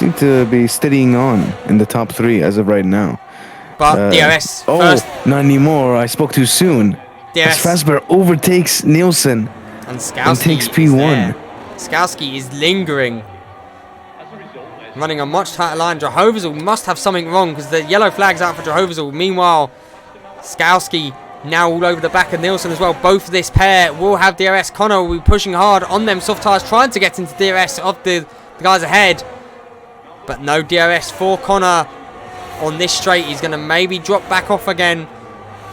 seem to be steadying on in the top 3 as of right now. But DRS first. Not anymore. I spoke too soon. DRS. As Fazbear overtakes Nielsen And Skowski takes is P1. there. Skowski is lingering. Running a much tighter line. Jehovah's must have something wrong because the yellow flag's out for Jehovah's. Meanwhile, Skowski now all over the back of Nielsen as well. Both of this pair will have DRS. Connor will be pushing hard on them soft tyres, trying to get into DRS of the guys ahead. But no DRS for Connor on this straight. He's going to maybe drop back off again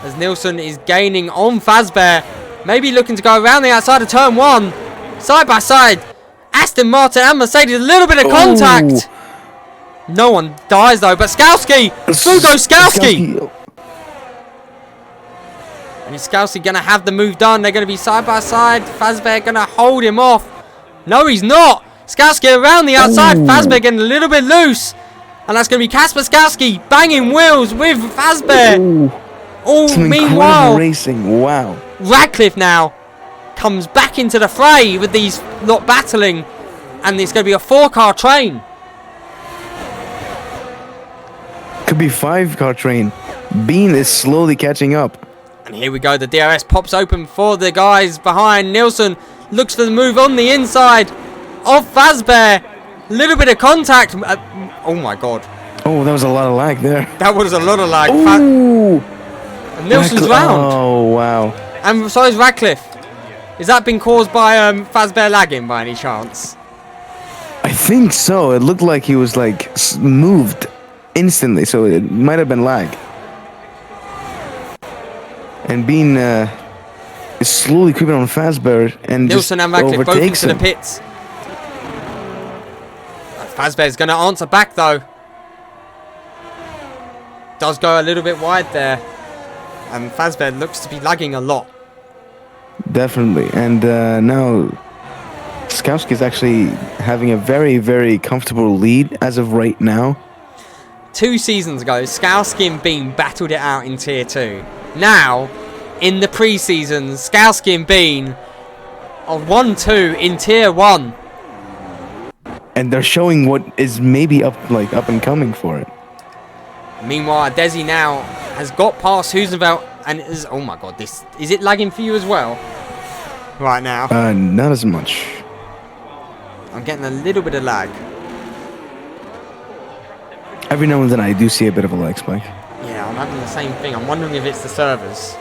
as Nielsen is gaining on Fazbear. Maybe looking to go around the outside of turn 1. Side by side. Aston Martin and Mercedes. A little bit of contact. No one dies though. But Skowski. Through goes Skowski. And is Skowski going to have the move done? They're going to be side by side. Fazbear going to hold him off. No, he's not. Skowski around the outside. Fazbear getting a little bit loose. And that's going to be Kasper Skowski banging wheels with Fazbear. Meanwhile, racing. Wow. Radcliffe now comes back into the fray with these lot battling. And it's going to be a 4-car train. Could be 5-car train. Bean is slowly catching up. And here we go. The DRS pops open for the guys behind. Nielsen looks for the move on the inside of Fazbear. Little bit of contact. Oh my god. Oh, that was a lot of lag there. That was a lot of lag. Ooh. And Nielsen's round. Oh, wow. And so is Radcliffe. Is that been caused by Fazbear lagging by any chance? I think so. It looked like he was like moved instantly, so it might have been lag. And Bean is slowly creeping on Fazbear and Nielsen just and Radcliffe both overtakes into him. the pits. Fazbear's going to answer back though. Does go a little bit wide there. And Fazbear looks to be lagging a lot. Definitely. And now Skowski's actually having a very, very comfortable lead as of right now. 2 seasons ago, Skowski and Bean battled it out in Tier 2. Now, in the pre-season, Skowski and Bean are 1-2 in Tier 1. And they're showing what is maybe up and coming for it. Meanwhile, Desi now has got past Hoosenveld and is... Oh my god, this... Is it lagging for you as well? Right now. Not as much. I'm getting a little bit of lag. Every now and then I do see a bit of a lag spike. Yeah, I'm having the same thing. I'm wondering if it's the servers.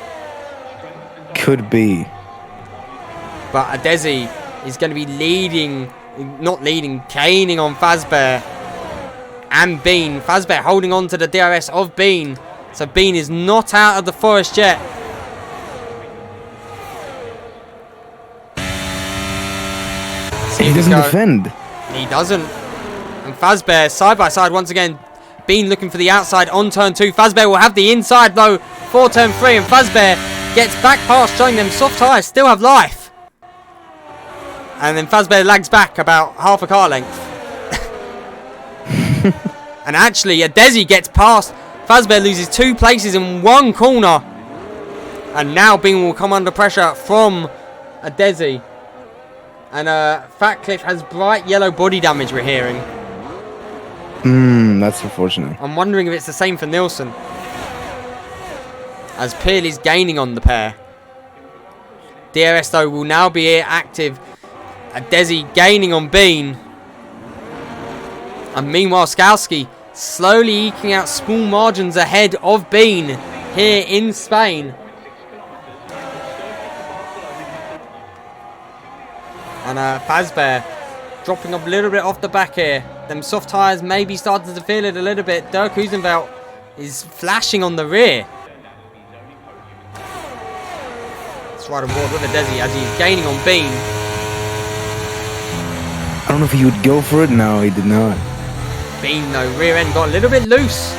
Could be. But Adesi is going to be leading... Not leading, gaining on Fazbear and Bean. Fazbear holding on to the DRS of Bean. So Bean is not out of the forest yet. He doesn't defend. He doesn't. And Fazbear side by side once again. Bean looking for the outside on turn 2. Fazbear will have the inside though for turn 3. And Fazbear gets back past, showing them soft tyres still have life. And then Fazbear lags back about half a car length. And actually, Adesi gets past. Fazbear loses 2 places in 1 corner. And now Bean will come under pressure from Adesi. And Fatcliffe has bright yellow body damage, we're hearing. That's unfortunate. I'm wondering if it's the same for Nielsen. As Pearley's gaining on the pair. DRS though will now be active. Adesi gaining on Bean. And meanwhile Skowski slowly eking out small margins ahead of Bean here in Spain. And Fazbear dropping up a little bit off the back here. Them soft tyres maybe starting to feel it a little bit. Dirk Hoosenveld is flashing on the rear. Let's ride on board with Adesi as he's gaining on Bean. I don't know if he would go for it. No, he did not. Bean though, rear end got a little bit loose.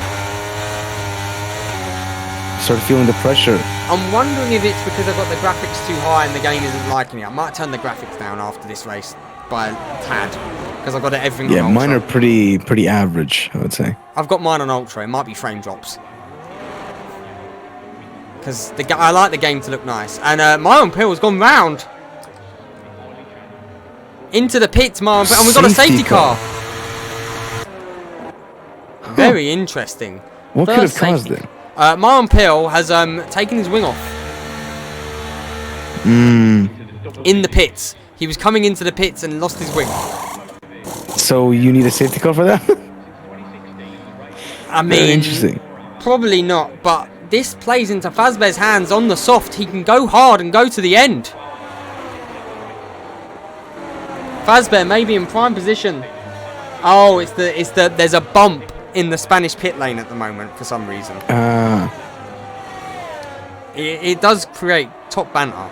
Started feeling the pressure. I'm wondering if it's because I've got the graphics too high and the game isn't liking it. I might turn the graphics down after this race by a tad. Because I've got everything on Ultra. Mine are pretty average, I would say. I've got mine on Ultra. It might be frame drops. Because I like the game to look nice. And Myron Pill has gone round. Into the pits, Myron Pill. And we've got a safety car. Very interesting. What could have First caused safety. it? Myron Pill has taken his wing off in the pits. He was coming into the pits and lost his wing. So you need a safety car for that? I Very mean, interesting. probably not, but this plays into Fazbear's hands on the soft. He can go hard and go to the end. Fazbear may be in prime position. Oh, there's a bump in the Spanish pit lane at the moment for some reason. It does create top banter.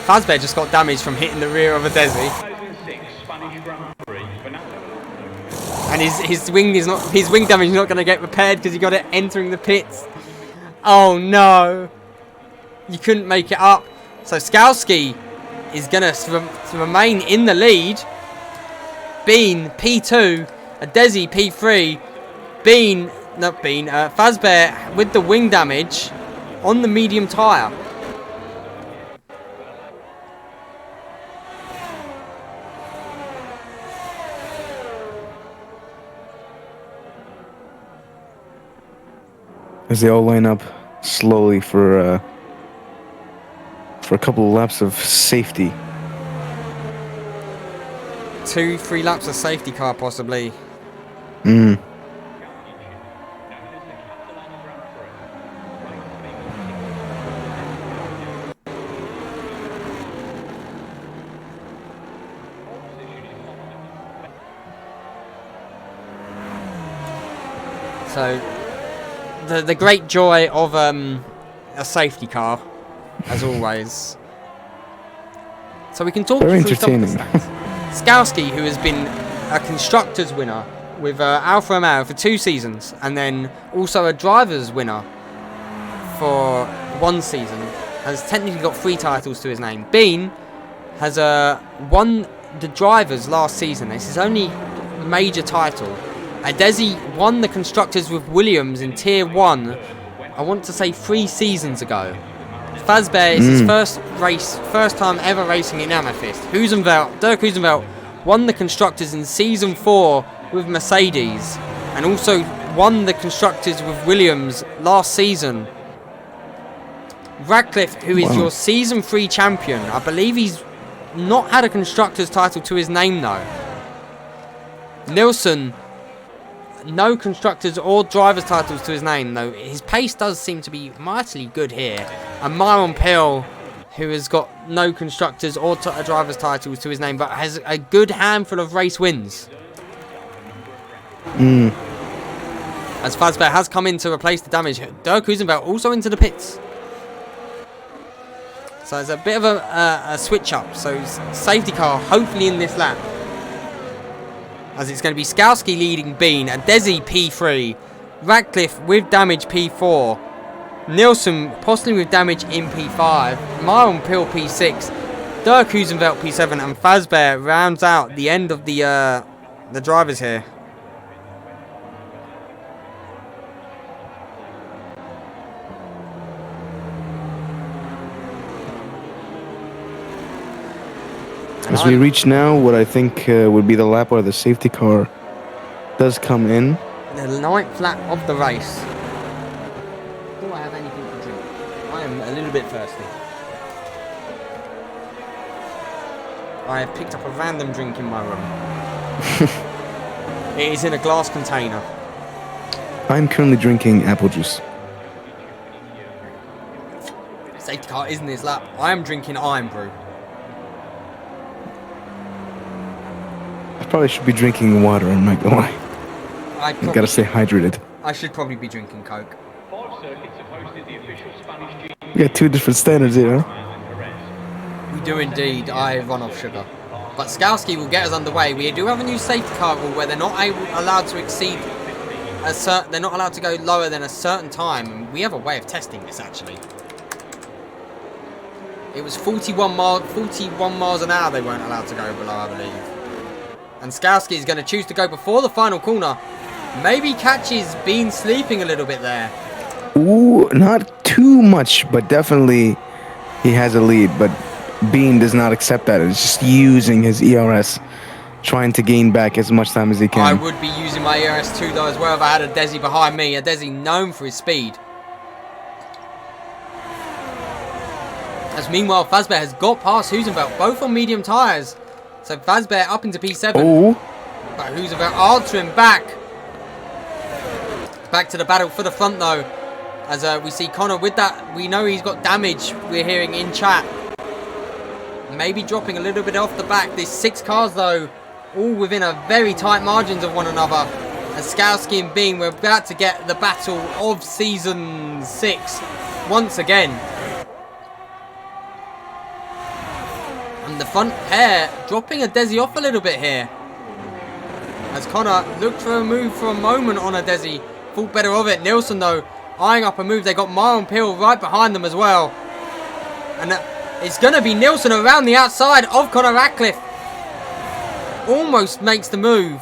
Fazbear just got damaged from hitting the rear of a Desi. And his wing damage is not going to get repaired because he got it entering the pits. Oh no! You couldn't make it up. So Skalski is going to remain in the lead. Bean P2, a Desi P3. Fazbear with the wing damage on the medium tyre. As they all line up slowly for a couple of laps of safety. 2-3 laps of safety car possibly. So the great joy of a safety car, as always. So we can talk Very through some of the entertaining. stats. Skalski, who has been a constructors winner with Alfa Romeo for 2 seasons, and then also a drivers winner for 1 season, has technically got 3 titles to his name. Bean has won the drivers last season. This is his only major title. Adesi won the constructors with Williams in Tier 1, I want to say 3 seasons ago. Fazbear is his first time ever racing in Amethyst. Dirk Huizenveld won the constructors in Season 4 with Mercedes, and also won the constructors with Williams last season. Radcliffe, who is your Season 3 champion, I believe he's not had a constructors title to his name though. Nilsson, no constructors or drivers titles to his name though. His pace does seem to be mightily good here. And Myron Pill, who has got no constructors or drivers titles to his name, but has a good handful of race wins. As Fazbear has come in to replace the damage. Dirk Huizenveld also into the pits. So it's a bit of a switch up. So safety car hopefully in this lap. As it's going to be Skalski leading Bean, a Desi P3, Radcliffe with damage P4, Nilsson possibly with damage in P5, Myron Pill P6, Dirk Huizenveld P7, and Fazbear rounds out the end of the drivers here. As we reach now what I think would be the lap where the safety car does come in. The 9th lap of the race. Do I have anything to drink? I am a little bit thirsty. I have picked up a random drink in my room. It is in a glass container. I'm currently drinking apple juice. Safety car is in this lap. I am drinking Iron Brew. I probably should be drinking water, I'm not gonna lie. I gotta stay hydrated. I should probably be drinking Coke. We got 2 different standards here, huh? We do indeed. I run off sugar. But Skalski will get us underway. We do have a new safety car rule where they're not allowed to exceed they're not allowed to go lower than a certain time. And we have a way of testing this actually. It was 41 miles an hour they weren't allowed to go below, I believe. And Skalski is going to choose to go before the final corner. Maybe catches Bean sleeping a little bit there. Ooh, not too much, but definitely he has a lead. But Bean does not accept that. It's just using his ERS, trying to gain back as much time as he can. I would be using my ERS too, though, as well, if I had a Desi behind me. A Desi known for his speed. As meanwhile, Fazbear has got past Husenfeld, both on medium tyres. So Fazbear up into P7. Oh. But Husenfeld answering back. Back to the battle for the front, though. As we see Connor with that. We know he's got damage, we're hearing in chat. Maybe dropping a little bit off the back. There's 6 cars, though, all within a very tight margins of one another. And Skowski and Bean, we're about to get the battle of Season 6 once again. And the front pair dropping a Desi off a little bit here. As Connor looked for a move for a moment on a Desi. Thought better of it. Nilsson, though, eyeing up a move. They got Mile and Peel right behind them as well. And it's going to be Nilsson around the outside of Connor Ratcliffe. Almost makes the move.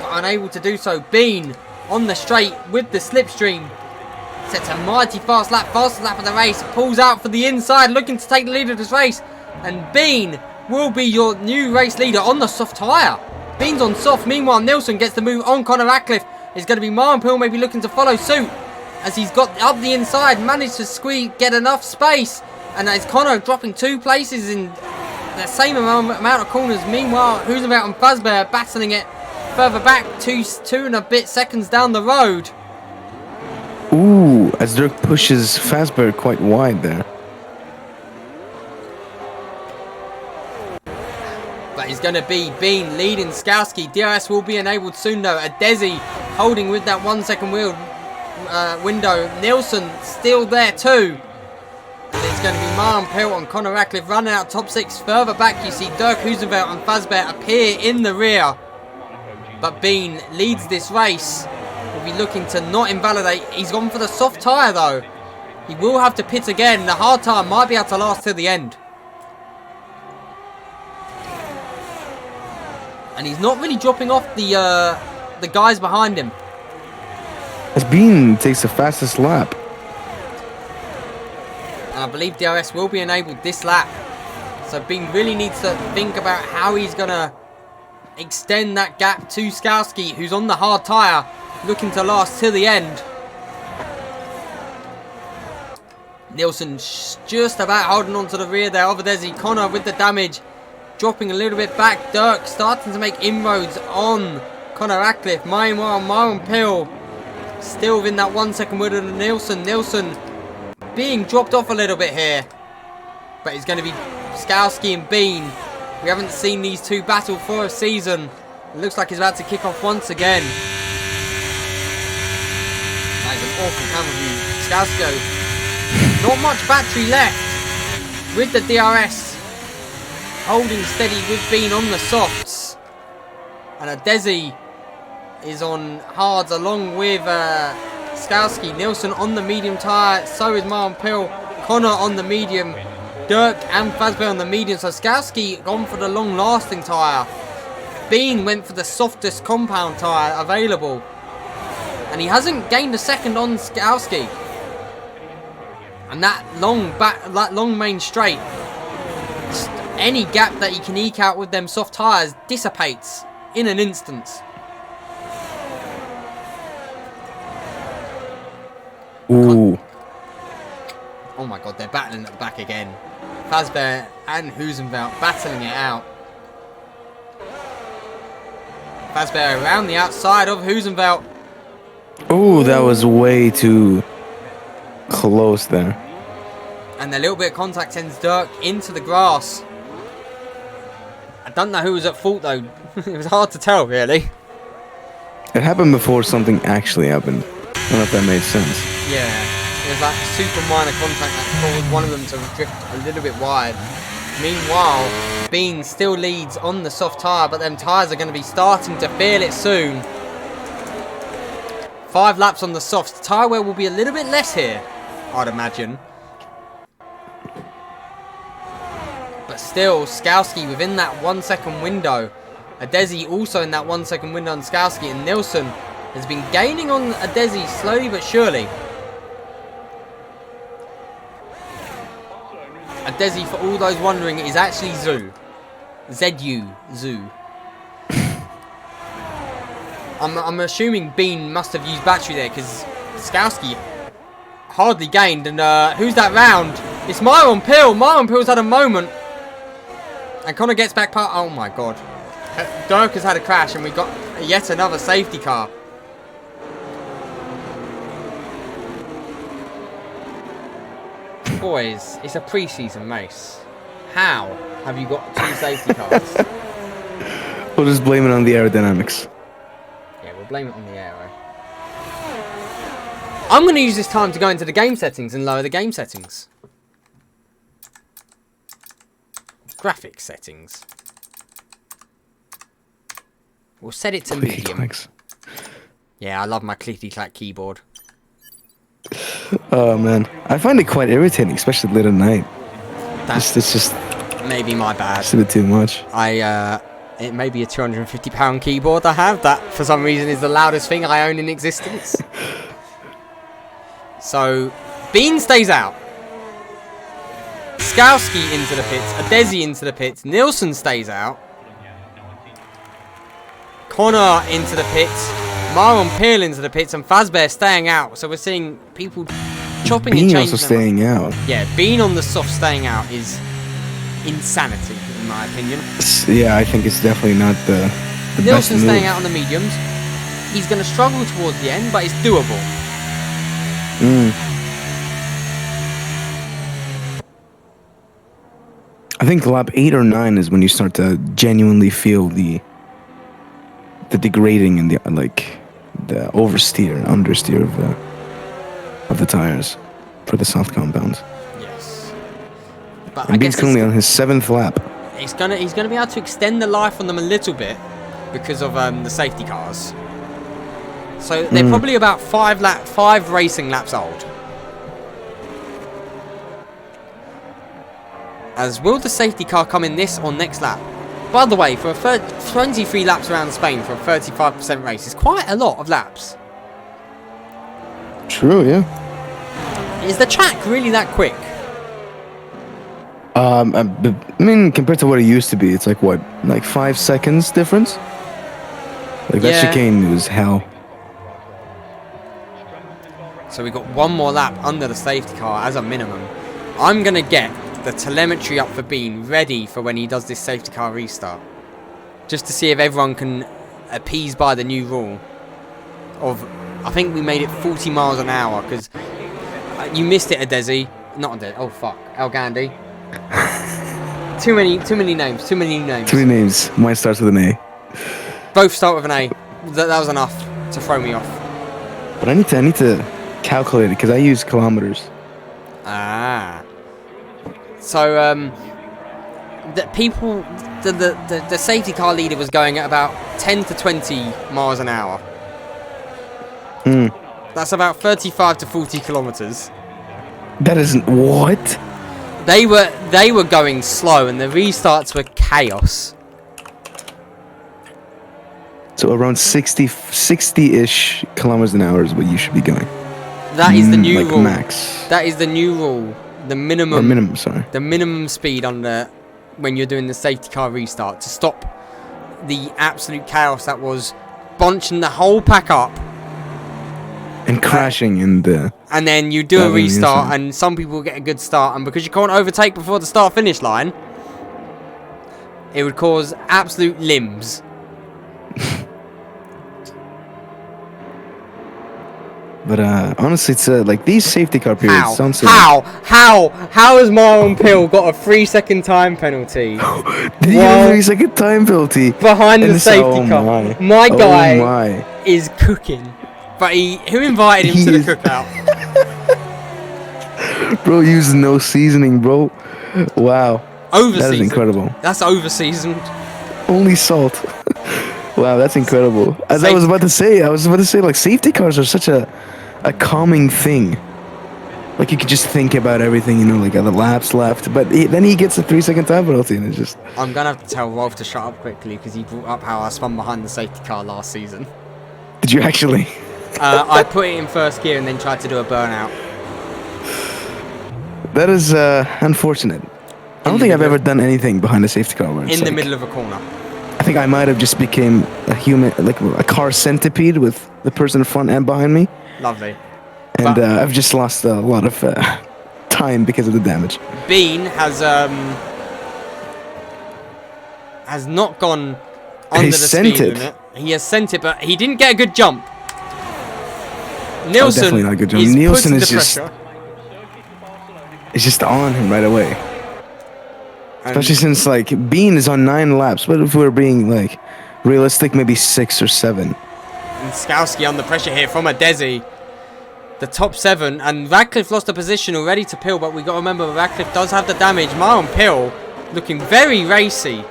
But unable to do so. Bean on the straight with the slipstream. Sets a mighty fast lap. Fastest lap of the race. Pulls out for the inside. Looking to take the lead of this race. And Bean will be your new race leader on the soft tyre. Bean's on soft. Meanwhile, Nilsson gets the move on Connor Ratcliffe. It's going to be Martin Peel maybe looking to follow suit. As he's got up the inside. Managed to get enough space. And it's Connor dropping 2 places in the same amount of corners. Meanwhile, Husenfeld and Fazbear battling it further back. 2 and a bit seconds down the road. Ooh, as Dirk pushes Fazbear quite wide there. But it's going to be Bean leading Skowski. DRS will be enabled soon, though. A Desi holding with that 1 second wheel window. Nilsson still there too. And it's going to be Martin Peel and Connor Ratcliffe running out top 6. Further back, you see Dirk Husenfeld and Fazbear appear in the rear. But Bean leads this race. Will be looking to not invalidate. He's gone for the soft tyre, though. He will have to pit again. The hard tyre might be able to last till the end. And he's not really dropping off the guys behind him. As Bean takes the fastest lap. And I believe DRS will be enabled this lap. So Bean really needs to think about how he's going to extend that gap to Skowski, who's on the hard tyre, looking to last till the end. Nilsson just about holding on to the rear there of Desi. Connor with the damage. Dropping a little bit back. Dirk starting to make inroads on Connor Ratcliffe. Meanwhile, Myron Peel still within that 1 second wheel of Nilsson. Nilsson being dropped off a little bit here. But it's going to be Skowski and Bean. We haven't seen these two battle for a season. It looks like it's about to kick off once again. That is an awful camera view. Skowski, not much battery left with the DRS. Holding steady with Bean on the softs. And a Desi is on hards along with Skowski. Nilsson on the medium tyre. So is Martin Peel. Connor on the medium. Dirk and Fazbear on the medium. So Skowski gone for the long lasting tyre. Bean went for the softest compound tyre available. And he hasn't gained a second on Skowski. And that long main straight, any gap that he can eke out with them soft tyres dissipates in an instance. Ooh. Oh my god, they're battling at the back again. Fazbear and Husenfeld battling it out. Fazbear around the outside of Husenfeld. Oh, that was way too close there. And a little bit of contact sends Dirk into the grass. I don't know who was at fault though. It was hard to tell really. It happened before something actually happened. I don't know if that made sense. Yeah, it was like super minor contact that caused one of them to drift a little bit wide. Meanwhile, Bean still leads on the soft tyre, but them tyres are going to be starting to feel it soon. 5 laps on the softs. The tyre wear will be a little bit less here, I'd imagine. But still, Skowski within that 1 second window. A Desi also in that 1 second window on Skowski. And Nilsson has been gaining on Adesi slowly but surely. Adesi, for all those wondering, is actually Zoo. Z-U, Zoo. I'm assuming Bean must have used battery there because Skowski hardly gained. And who's that round? It's Myron Pill. Myron Pill's had a moment. And Connor gets back part. Oh my god. Dirk has had a crash and we got yet another safety car. Boys, it's a pre-season race. How have you got 2 safety cars? We'll just blame it on the aerodynamics. Yeah, we'll blame it on the aero. I'm going to use this time to go into the game settings and lower the game settings. Graphics settings. We'll set it to medium. Yeah, I love my clicky-clack keyboard. Oh man, I find it quite irritating, especially late at night. It's just maybe my bad. It's a bit too much. It may be a £250 keyboard I have that for some reason is the loudest thing I own in existence. So Bean stays out. Skowski into the pits, Adesi into the pits, Nilsson stays out. Connor into the pits, Maron Peel into the pits, and Fazbear staying out. So we're seeing people chopping and changing. Bean also staying out. Yeah, Bean on the soft staying out is insanity, in my opinion. Yeah, I think it's definitely not the best Nilsson move. staying out on the mediums. He's going to struggle towards the end, but it's doable. I think lap 8 or 9 is when you start to genuinely feel the degrading and the oversteer and understeer of the tires for the soft compound. Yes. But And Bean's currently on his 7th lap. he's gonna be able to extend the life on them a little bit because of the safety cars. So they're probably about 5 racing laps old. As will the safety car come in this or next lap? By the way, for a 23 laps around Spain for a 35% race is quite a lot of laps. True, yeah. Is the track really that quick? I mean, compared to what it used to be, it's like what, like 5 seconds difference? Like that chicane was hell. So we got one more lap under the safety car as a minimum. I'm going to get the telemetry up for Bean ready for when he does this safety car restart. Just to see if everyone can appease by the new rule of, I think we made it 40 miles an hour because you missed it, Adesi. Not Adesi. Oh fuck, El Gandhi. Too many names. Too many names. Mine starts with an A. Both start with an A. That was enough to throw me off. But I need to calculate it because I use kilometers. Ah. So the safety car leader was going at about 10 to 20 miles an hour. That's about 35 to 40 kilometers. That isn't what? They were going slow and the restarts were chaos. So around 60-ish kilometers an hour is what you should be going. That is the new like rule. Max. That is the new rule. The minimum. The minimum speed on when you're doing the safety car restart to stop the absolute chaos that was bunching the whole pack up and crashing in the. And then you do a restart, and some people get a good start, and because you can't overtake before the start-finish line, it would cause absolute limbs. But honestly, it's like these safety car periods sound so. How has Maron Pill got a 3-second time penalty? Did he get a 3-second time penalty behind the safety car? My guy is cooking, but who invited him to the cookout? Bro, used no seasoning, bro. Wow, that is incredible. That's over seasoned. Only salt. Wow, that's incredible. As I was about to say, like safety cars are such a calming thing. Like you could just think about everything, like the laps left. But then he gets a 3-second time penalty, and it's just. I'm gonna have to tell Rolf to shut up quickly because he brought up how I spun behind the safety car last season. Did you actually? I put it in first gear and then tried to do a burnout. That is unfortunate. I don't think I've ever done anything behind a safety car where it's In the like- middle of a corner. I think I might have just became a human, like a car centipede with the person in front and behind me. Lovely. And But- I've just lost a lot of time because of the damage. Bean has not gone under He the sent speed it. limit. He has sent it, but he didn't get a good jump. Nielsen definitely not a good jump. is Nielsen putting is the just- pressure. It's just on him right away. And Especially since like Bean is on 9 laps. But if we're being like realistic, maybe 6 or 7. and Skowski under pressure here from a Desi. The top 7, and Radcliffe lost a position already to Pill, but we got to remember Radcliffe does have the damage. Myron Pill looking very racy.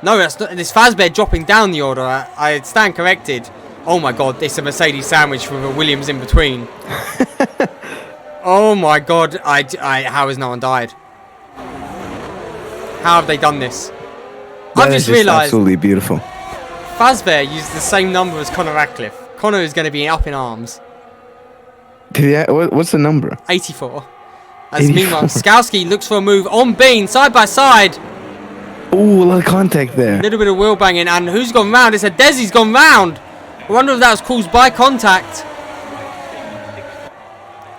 No, that's not. This Fazbear dropping down the order. I stand corrected. Oh my god, it's a Mercedes sandwich with a Williams in between. Oh my god, how has no one died? How have they done this? I've That is just realised absolutely beautiful. Fazbear used the same number as Conor Radcliffe. Conor is going to be up in arms. What's the number? 84. As 84. meanwhile, Skowski looks for a move on Bean, side by side. Ooh, a lot of contact there. Little bit of wheel banging, and who's gone round? It's a Desi's gone round. I wonder if that was caused by contact.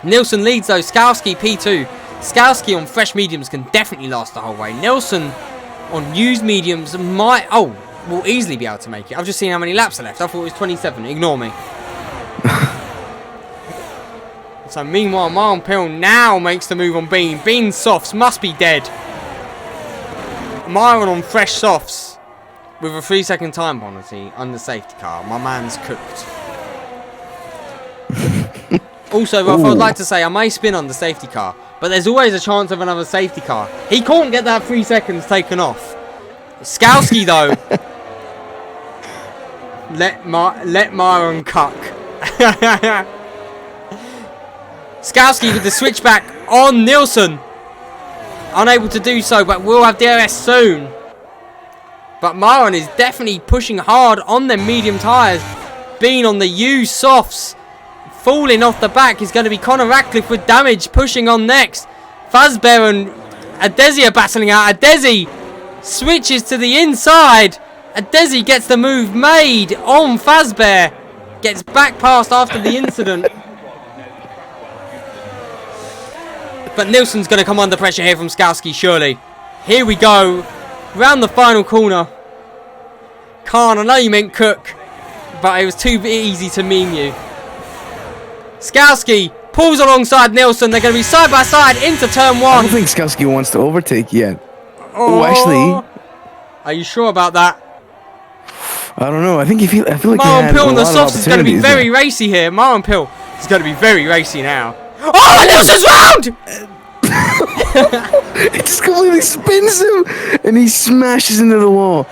Nielsen leads though. Skowski P2. Skowski on fresh mediums can definitely last the whole way. Nielsen on used mediums will easily be able to make it. I've just seen how many laps are left. I thought it was 27. Ignore me. So meanwhile, Myron Pill now makes the move on Bean. Bean's softs must be dead. Myron on fresh softs with a 3-second time penalty on the safety car. My man's cooked. Also, Rolf, I'd like to say I may spin on the safety car, but there's always a chance of another safety car. He can't get that 3 seconds taken off. Skowski though, let Myron cuck. Skowski with the switchback on Nielsen. Unable to do so, but will have DRS soon. But Myron is definitely pushing hard on them medium tyres. Bean on the used softs. Falling off the back is going to be Conor Radcliffe with damage, pushing on next. Fazbear and Adesi are battling out. Adesi switches to the inside. Adesi gets the move made on Fazbear. Gets back past after the incident. But Nielsen's going to come under pressure here from Skowski, surely. Here we go. Round the final corner. Khan, I know you meant Cook, but it was too easy to mean you. Skowski pulls alongside Nielsen. They're going to be side by side into turn 1. I don't think Skowski wants to overtake yet. Oh, actually. Are you sure about that? I don't know. I feel like he Myron had Pill a on the lot of softs is going to be opportunities very there. racy here. Myron Pill is going to be very racy now. Oh, Nielsen's round! It just completely spins him and he smashes into the wall,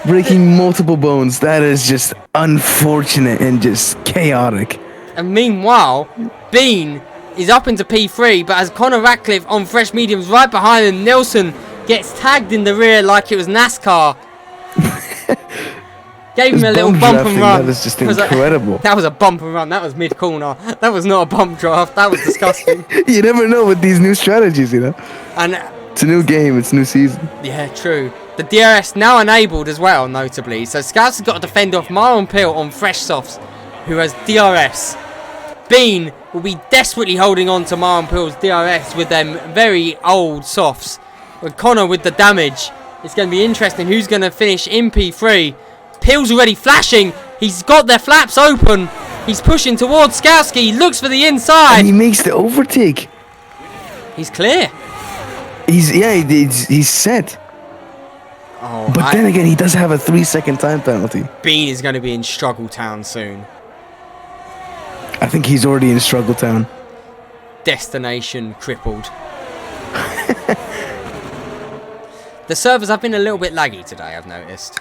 breaking multiple bones. That is just unfortunate and just chaotic. And meanwhile, Bean is up into P3, but as Conor Radcliffe on fresh mediums right behind him, Nielsen gets tagged in the rear like it was NASCAR. Gave him a little bump and drafting, run. that is just It was incredible. that was a bump and run. That was mid-corner. That was not a bump draft. That was disgusting. You never know with these new strategies, you know. And It's a new game. It's a new season. yeah, true. The DRS now enabled as well, notably. So Scouts has got to defend off Myron Pill on fresh softs, who has DRS. Bean will be desperately holding on to Myron Pill's DRS with them very old softs. With Connor with the damage, it's going to be interesting who's going to finish in P3. Pill's already flashing. He's got their flaps open. He's pushing towards Skowski. He looks for the inside. And he makes the overtake. He's clear. He's set. Oh, But then again, he does have a 3-second time penalty. Bean is going to be in Struggle Town soon. I think he's already in Struggle Town. Destination crippled. The servers have been a little bit laggy today, I've noticed.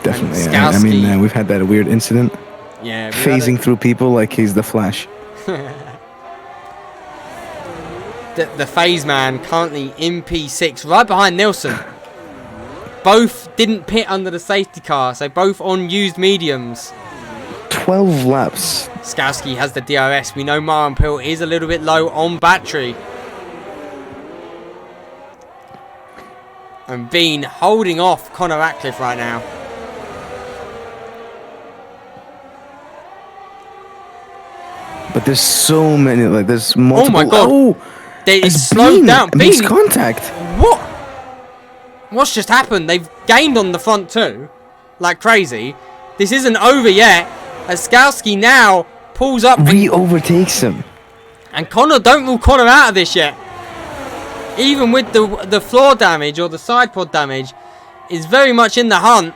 Definitely. And I mean, Skowski- we've had that weird incident. Yeah, Phasing through people like he's the Flash. the phase man currently in P6, right behind Nielsen. both didn't pit under the safety car, so both on used mediums. 12 laps. Skowski has the DRS. We know Myron Pill is a little bit low on battery. And Bean holding off Connor Ratcliffe right now. But there's so many, like there's multiple. Oh my god! Oh, They slowed down. Makes Bean, contact. what? What's just happened? They've gained on the front too, like crazy. This isn't over yet. As Skowski now pulls up. Overtakes him. And Connor, don't rule Connor out of this yet. Even with the floor damage or the side pod damage, is very much in the hunt.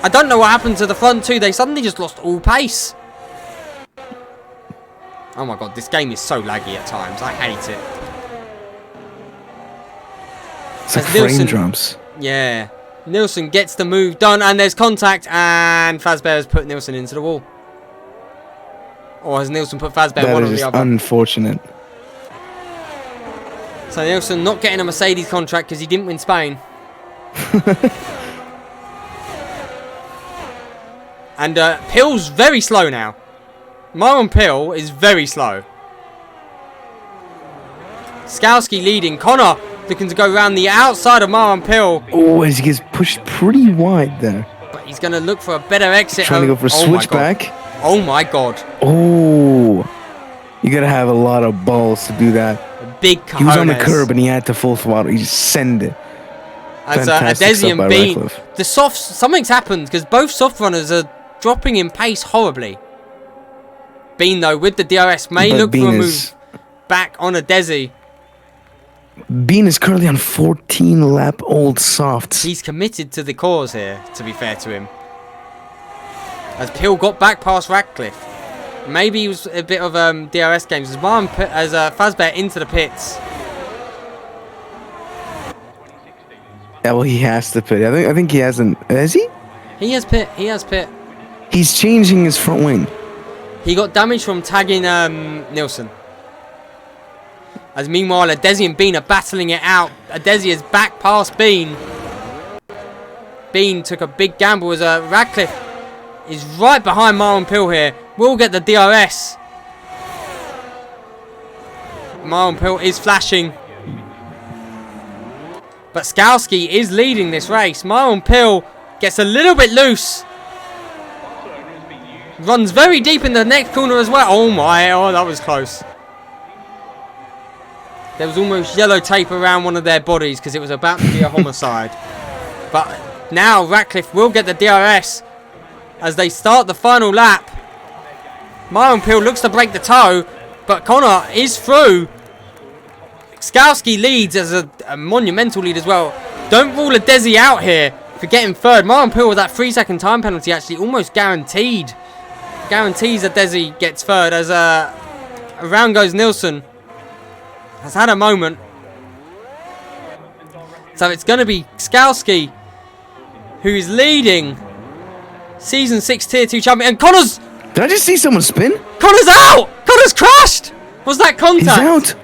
I don't know what happened to the front two. They suddenly just lost all pace. Oh my god, this game is so laggy at times. I hate it. It's like frame drops. Yeah. Nilsson gets the move done, and there's contact, and Fazbear has put Nilsson into the wall. Or has Nilsson put Fazbear one or the other? Unfortunate. So Nilsson not getting a Mercedes contract because he didn't win Spain. And Pill's very slow now. Myron Pill is very slow. Skowski leading. Connor looking to go around the outside of Myron Pill. Oh, he gets pushed pretty wide there. But he's going to look for a better exit. Trying to go for a switchback. Oh my god. Oh, you got to have a lot of balls to do that. Big cojones. He was on the curb and he had to full throttle. He just send it. As Adesi and Bean, the softs, something's happened because both soft runners are dropping in pace horribly. Bean though with the DRS may look for a move back on Adesi. Bean is currently on 14 lap old softs. He's committed to the cause here, to be fair to him. As Pill got back past Ratcliffe. Maybe he was a bit of DRS games as Fazbear into the pits. Yeah, well, he has to pit. I think he hasn't. Has he? He has pit. He has pit. He's changing his front wing. He got damage from tagging Nilsson. As meanwhile, Adesi and Bean are battling it out. Adesi is back past Bean. Bean took a big gamble as Ratcliffe is right behind Myron Pill here. Will get the DRS. Myron Pill is flashing. But Skowski is leading this race. Myron Pill gets a little bit loose. Runs very deep in the next corner as well. Oh my, oh that was close. There was almost yellow tape around one of their bodies because it was about to be a homicide. But now Ratcliffe will get the DRS as they start the final lap. Myron Pill looks to break the toe, but Connor is through. Skowski leads as a monumental lead as well. Don't rule Adesi out here for getting third. Myron Pill with that 3-second time penalty actually almost guarantees Adesi gets third as around goes Nilsson. Has had a moment. So it's going to be Skowski who is leading Season 6 Tier 2 champion. And Connor's... Did I just see someone spin? Connor's out! Connor's crashed! Was that contact? He's out.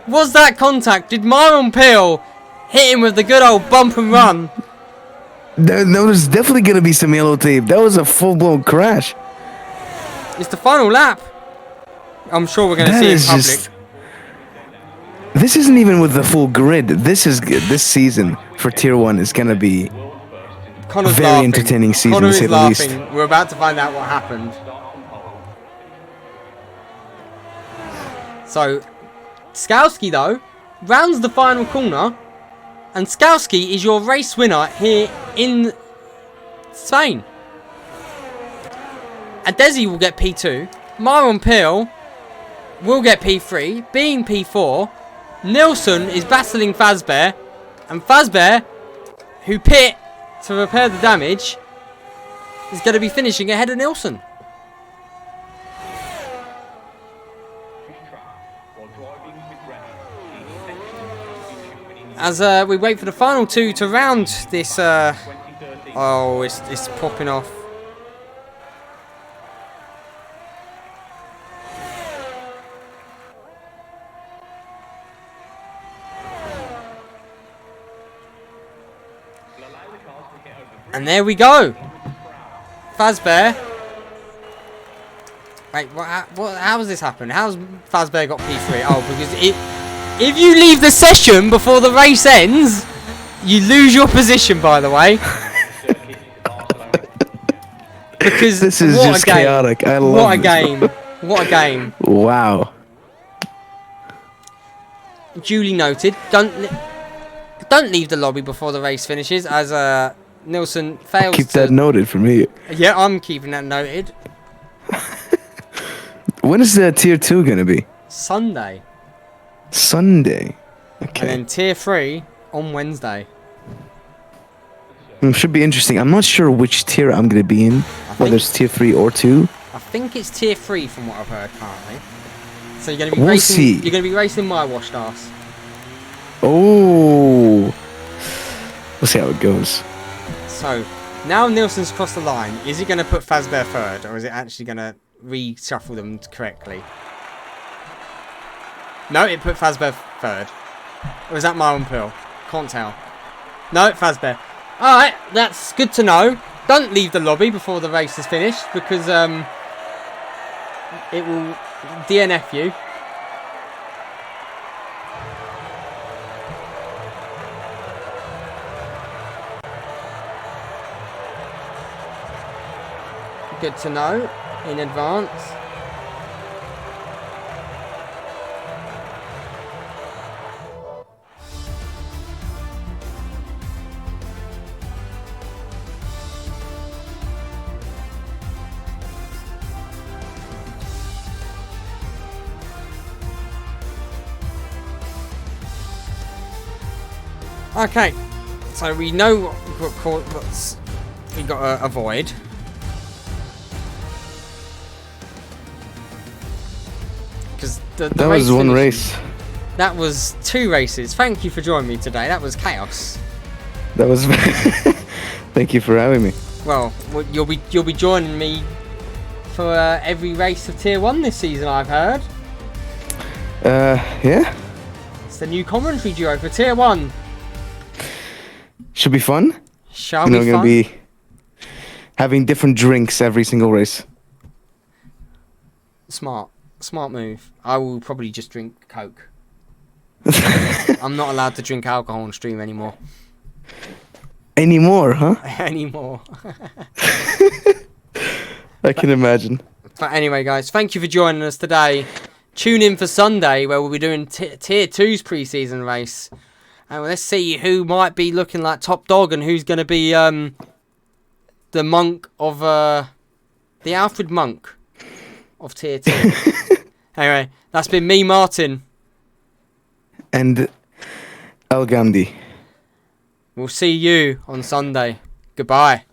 Was that contact? Did Myron Pill hit him with the good old bump and run? There was definitely going to be some yellow tape. That was a full-blown crash. It's the final lap. I'm sure we're going to see it in public. This isn't even with the full grid. This season for Tier 1 is going to be Connor's very laughing. entertaining season, Connor to say is the least. laughing. We're about to find out what happened. So, Skowski, though, rounds the final corner. And Skowski is your race winner here in Spain. Adesi will get P2. Myron Pill will get P3. Being P4. Nilsson is battling Fazbear. And Fazbear, who pit to repair the damage, is going to be finishing ahead of Nilsson. As we wait for the final two to round this... oh, it's popping off. And there we go. Fazbear. Wait, how has this happened? How's Fazbear got P3? Oh, because if you leave the session before the race ends, you lose your position, by the way. Because This is just chaotic. I love What a this, game. bro. What a game. Wow. Duly noted. Don't leave the lobby before the race finishes, as Nilsson fails Keep that noted for me. Yeah, I'm keeping that noted. When is the tier 2 gonna be? Sunday. Sunday. Okay. And then tier 3 on Wednesday. Should be interesting. I'm not sure which tier I'm gonna be in. Whether it's tier 3 or 2. I think it's tier 3 from what I've heard currently. So you're gonna be We'll racing. see. You're gonna be racing my washed ass. Oh. We'll see how it goes. So now Nilsson's crossed the line. Is he gonna put Fazbear third, or is it actually gonna reshuffle them correctly? No, it put Fazbear third. Or is that my own pill? Can't tell. No, Fazbear. Alright, that's good to know. Don't leave the lobby before the race is finished, because it will DNF you. Good to know in advance. Okay, so we know what we got to avoid. Because that was one race. That was 2 races. Thank you for joining me today. That was chaos. That was. Thank you for having me. Well, you'll be joining me for every race of Tier 1 this season, I've heard. Yeah. It's the new commentary duo for Tier 1. Should be fun. Shall be We're fun. gonna be having different drinks every single race. Smart move. I will probably just drink Coke. I'm not allowed to drink alcohol on stream anymore. Anymore, huh? Anymore. I can imagine. But anyway, guys, thank you for joining us today. Tune in for Sunday, where we'll be doing Tier 2's pre-season race. And let's see who might be looking like top dog and who's going to be the monk of... the Alfred Monk of Tier 2. Anyway, that's been me, Martin. And El Gandhi. We'll see you on Sunday. Goodbye.